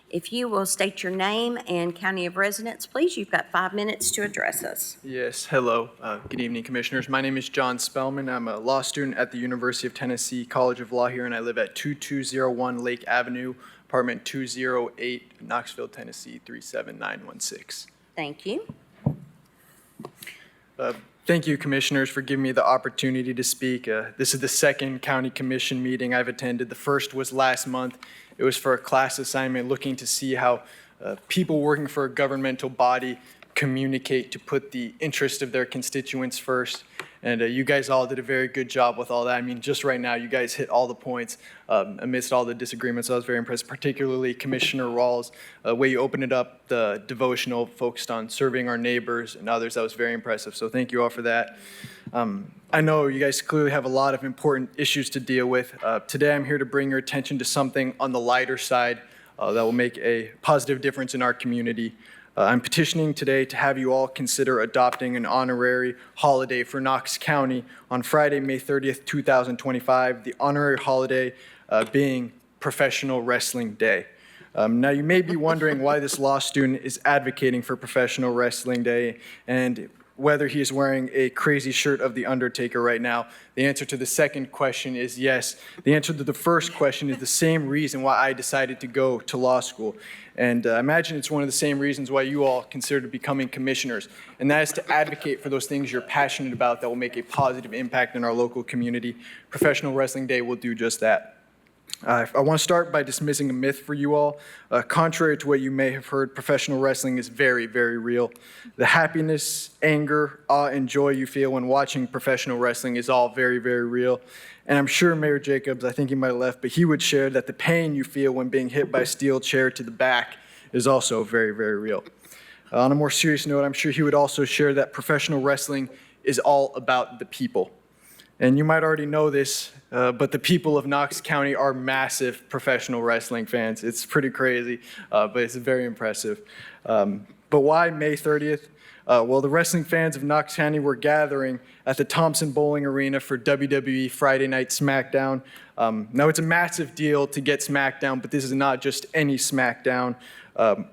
If you will state your name and county of residence, please. You've got 5 minutes to address us. Yes, hello. Good evening, Commissioners. My name is John Spellman. I'm a law student at the University of Tennessee College of Law here, and I live at 2201 Lake Avenue, apartment 208, Knoxville, Tennessee, 37916. Thank you. Thank you, Commissioners, for giving me the opportunity to speak. This is the second county commission meeting I've attended. The first was last month. It was for a class assignment looking to see how people working for a governmental body communicate to put the interest of their constituents first. And you guys all did a very good job with all that. I mean, just right now, you guys hit all the points amidst all the disagreements. I was very impressed, particularly Commissioner Rawls, way you opened it up, the devotional focused on serving our neighbors and others. That was very impressive. So thank you all for that. I know you guys clearly have a lot of important issues to deal with. Today, I'm here to bring your attention to something on the lighter side that will make a positive difference in our community. I'm petitioning today to have you all consider adopting an honorary holiday for Knox County on Friday, May 30th, 2025, the honorary holiday being Professional Wrestling Day. Now, you may be wondering why this law student is advocating for Professional Wrestling Day and whether he is wearing a crazy shirt of The Undertaker right now. The answer to the second question is yes. The answer to the first question is the same reason why I decided to go to law school. And I imagine it's one of the same reasons why you all considered becoming commissioners, and that is to advocate for those things you're passionate about that will make a positive impact in our local community. Professional Wrestling Day will do just that. I want to start by dismissing a myth for you all. Contrary to what you may have heard, professional wrestling is very, very real. The happiness, anger, awe, and joy you feel when watching professional wrestling is all very, very real. And I'm sure Mayor Jacobs, I think he might have left, but he would share that the pain you feel when being hit by a steel chair to the back is also very, very real. On a more serious note, I'm sure he would also share that professional wrestling is all about the people. And you might already know this, but the people of Knox County are massive professional wrestling fans. It's pretty crazy, but it's very impressive. But why May 30th? Well, the wrestling fans of Knox County were gathering at the Thompson Bowling Arena for WWE Friday Night SmackDown. Now, it's a massive deal to get SmackDown, but this is not just any SmackDown.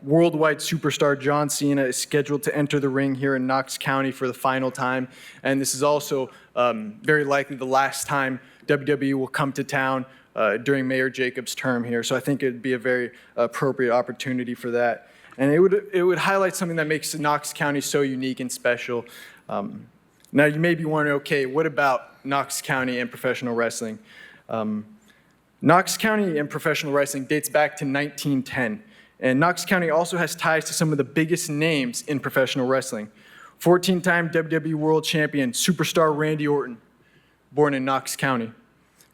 Worldwide superstar John Cena is scheduled to enter the ring here in Knox County for the final time, and this is also very likely the last time WWE will come to town during Mayor Jacobs' term here, so I think it would be a very appropriate opportunity for that. And it would highlight something that makes Knox County so unique and special. Now, you may be wondering, okay, what about Knox County and professional wrestling? Knox County and professional wrestling dates back to 1910. And Knox County also has ties to some of the biggest names in professional wrestling. 14-time WWE World Champion, superstar Randy Orton, born in Knox County.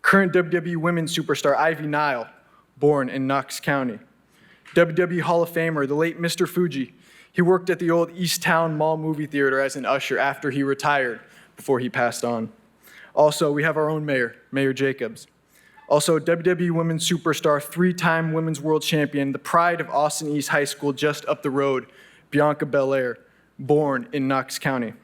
Current WWE Women's Superstar Ivy Nile, born in Knox County. WWE Hall of Famer, the late Mr. Fuji. He worked at the old East Town Mall movie theater as an usher after he retired, before he passed on. Also, we have our own mayor, Mayor Jacobs. Also, WWE Women's Superstar, 3-time Women's World Champion, the pride of Austin East High School just up the road, Bianca Belair, born in Knox County.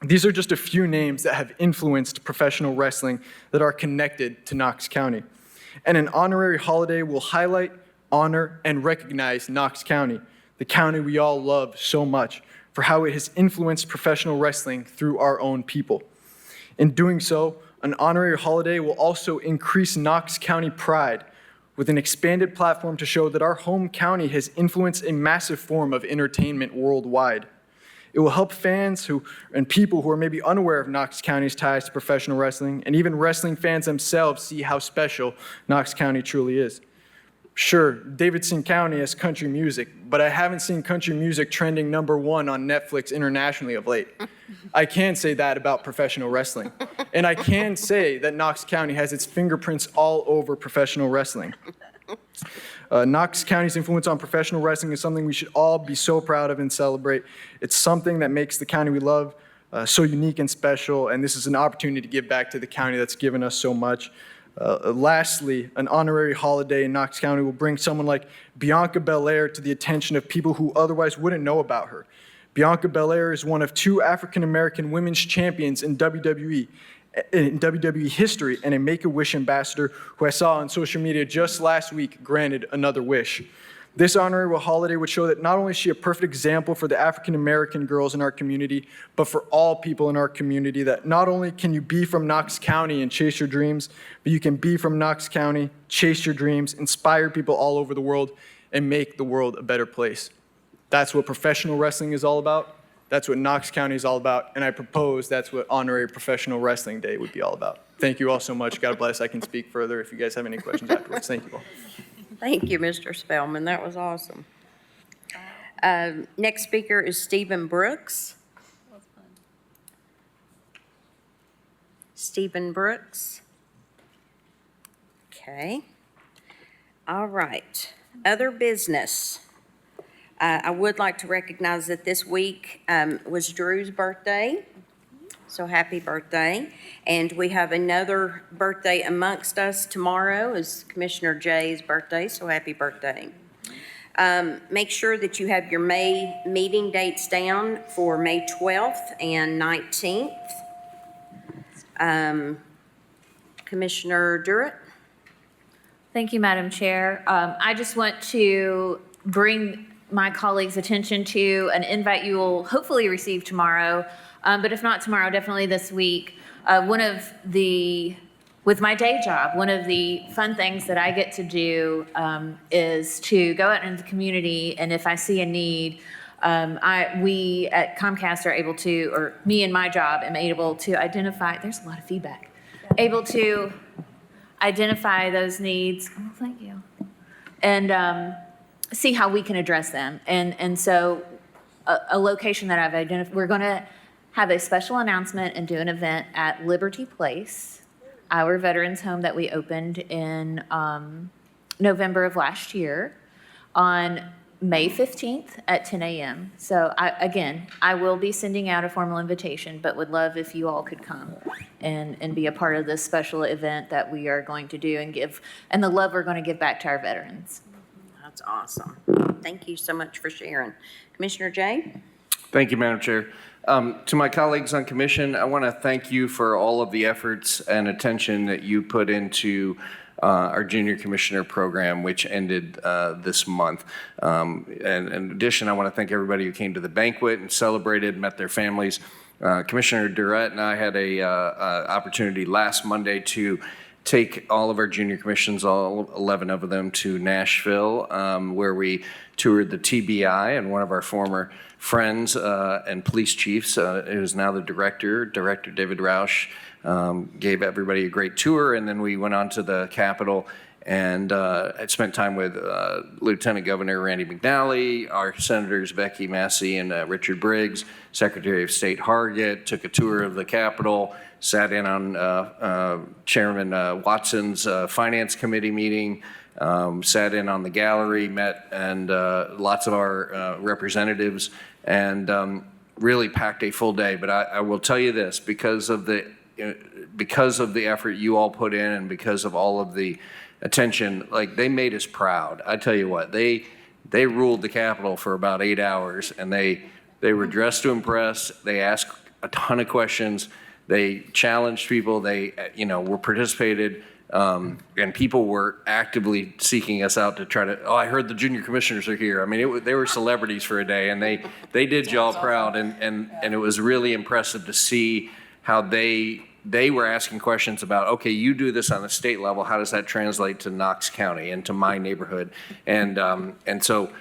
These are just a few names that have influenced professional wrestling that are connected to Knox County. And an honorary holiday will highlight, honor, and recognize Knox County, the county we all love so much, for how it has influenced professional wrestling through our own people. In doing so, an honorary holiday will also increase Knox County pride with an expanded platform to show that our home county has influenced a massive form of entertainment worldwide. It will help fans and people who are maybe unaware of Knox County's ties to professional wrestling, and even wrestling fans themselves, see how special Knox County truly is. Sure, Davidson County has country music, but I haven't seen country music trending #1 on Netflix internationally of late. I can say that about professional wrestling. And I can say that Knox County has its fingerprints all over professional wrestling. Knox County's influence on professional wrestling is something we should all be so proud of and celebrate. It's something that makes the county we love so unique and special, and this is an opportunity to give back to the county that's given us so much. Lastly, an honorary holiday in Knox County will bring someone like Bianca Belair to the attention of people who otherwise wouldn't know about her. Bianca Belair is one of 2 African-American women's champions in WWE history, and a Make-A-Wish ambassador who I saw on social media just last week granted another wish. This honorary holiday would show that not only is she a perfect example for the African-American girls in our community, but for all people in our community, that not only can you be from Knox County and chase your dreams, but you can be from Knox County, chase your dreams, inspire people all over the world, and make the world a better place. That's what professional wrestling is all about. That's what Knox County is all about, and I propose that's what Honorary Professional Wrestling Day would be all about. Thank you all so much. God bless. I can speak further if you guys have any questions afterwards. Thank you all. Thank you, Mr. Spellman. That was awesome. Next speaker is Stephen Brooks. Stephen Brooks. Okay. All right. Other business. I would like to recognize that this week was Drew's birthday, so happy birthday. And we have another birthday amongst us tomorrow is Commissioner Jay's birthday, so happy birthday. Make sure that you have your May meeting dates down for May 12th and 19th. Commissioner Durrett? Thank you, Madam Chair. I just want to bring my colleagues' attention to an invite you will hopefully receive tomorrow, but if not tomorrow, definitely this week. With my day job, one of the fun things that I get to do is to go out into the community, and if I see a need, we at Comcast are able to, or me and my job am able to identify, there's a lot of feedback, able to identify those needs. Oh, thank you. And see how we can address them. And so a location that I've identified, we're going to have a special announcement and do an event at Liberty Place, our veterans home that we opened in November of last year, on May 15th at 10 a.m. So I will be sending out a formal invitation, but would love if you all could come and be a part of this special event that we are going to do and the love we're going to give back to our veterans. That's awesome. Thank you so much for sharing. Commissioner Jay? Thank you, Madam Chair. To my colleagues on commission, I want to thank you for all of the efforts and attention that you put into our junior commissioner program, which ended this month. And in addition, I want to thank everybody who came to the banquet and celebrated, met their families. Commissioner Durrett and I had a opportunity last Monday to take all of our junior commissions, all 11 of them, to Nashville, where we toured the TBI, and one of our former friends and police chiefs, who is now the Director David Roush, gave everybody a great tour, and then we went on to the Capitol and I spent time with Lieutenant Governor Randy McNally, our Senators Becky Massey and Richard Briggs, Secretary of State Hargett, took a tour of the Capitol, sat in on Chairman Watson's Finance Committee meeting, sat in on the gallery, met and lots of our representatives, and really packed a full day. But I will tell you this, because of the effort you all put in and because of all of the attention, like, they made us proud. I tell you what, they ruled the Capitol for about 8 hours, and they were dressed to impress. They asked a ton of questions. They challenged people. They, were participated And people were actively seeking us out to try to, oh, I heard the junior commissioners are here. I mean, they were celebrities for a day, and they did y'all proud, and it was really impressive to see how they were asking questions about, okay, you do this on a state level, how does that translate to Knox County and to my neighborhood? And so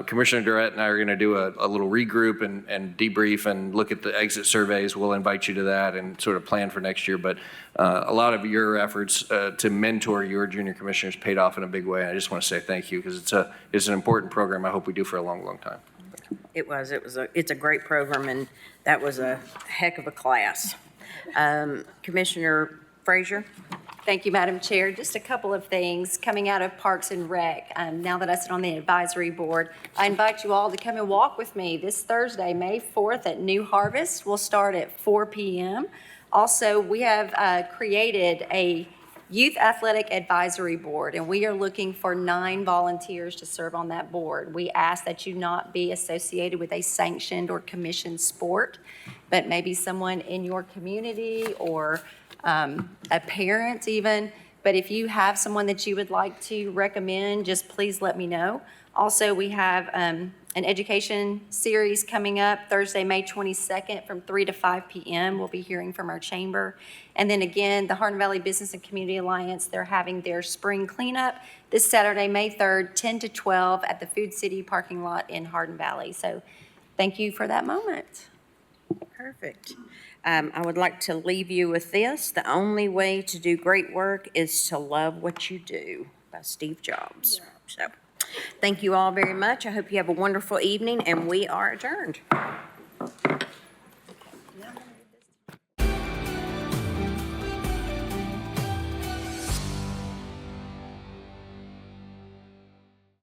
Commissioner Durrett and I are going to do a little regroup and debrief and look at the exit surveys. We'll invite you to that and sort of plan for next year. But a lot of your efforts to mentor your junior commissioners paid off in a big way. I just want to say thank you, because it's an important program. I hope we do for a long, long time. It's a great program, and that was a heck of a class. Commissioner Frazier? Thank you, Madam Chair. Just a couple of things coming out of Parks and Rec. Now that I sit on the advisory board, I invite you all to come and walk with me this Thursday, May 4th at New Harvest. We'll start at 4 p.m. Also, we have created a Youth Athletic Advisory Board, and we are looking for 9 volunteers to serve on that board. We ask that you not be associated with a sanctioned or commissioned sport, but maybe someone in your community or a parent even. But if you have someone that you would like to recommend, just please let me know. Also, we have an education series coming up Thursday, May 22nd from 3 to 5 p.m. We'll be hearing from our chamber. And then again, the Hardin Valley Business and Community Alliance, they're having their spring cleanup this Saturday, May 3rd, 10 to 12 at the Food City parking lot in Hardin Valley. So thank you for that moment. Perfect. I would like to leave you with this: the only way to do great work is to love what you do, by Steve Jobs. So thank you all very much. I hope you have a wonderful evening, and we are adjourned.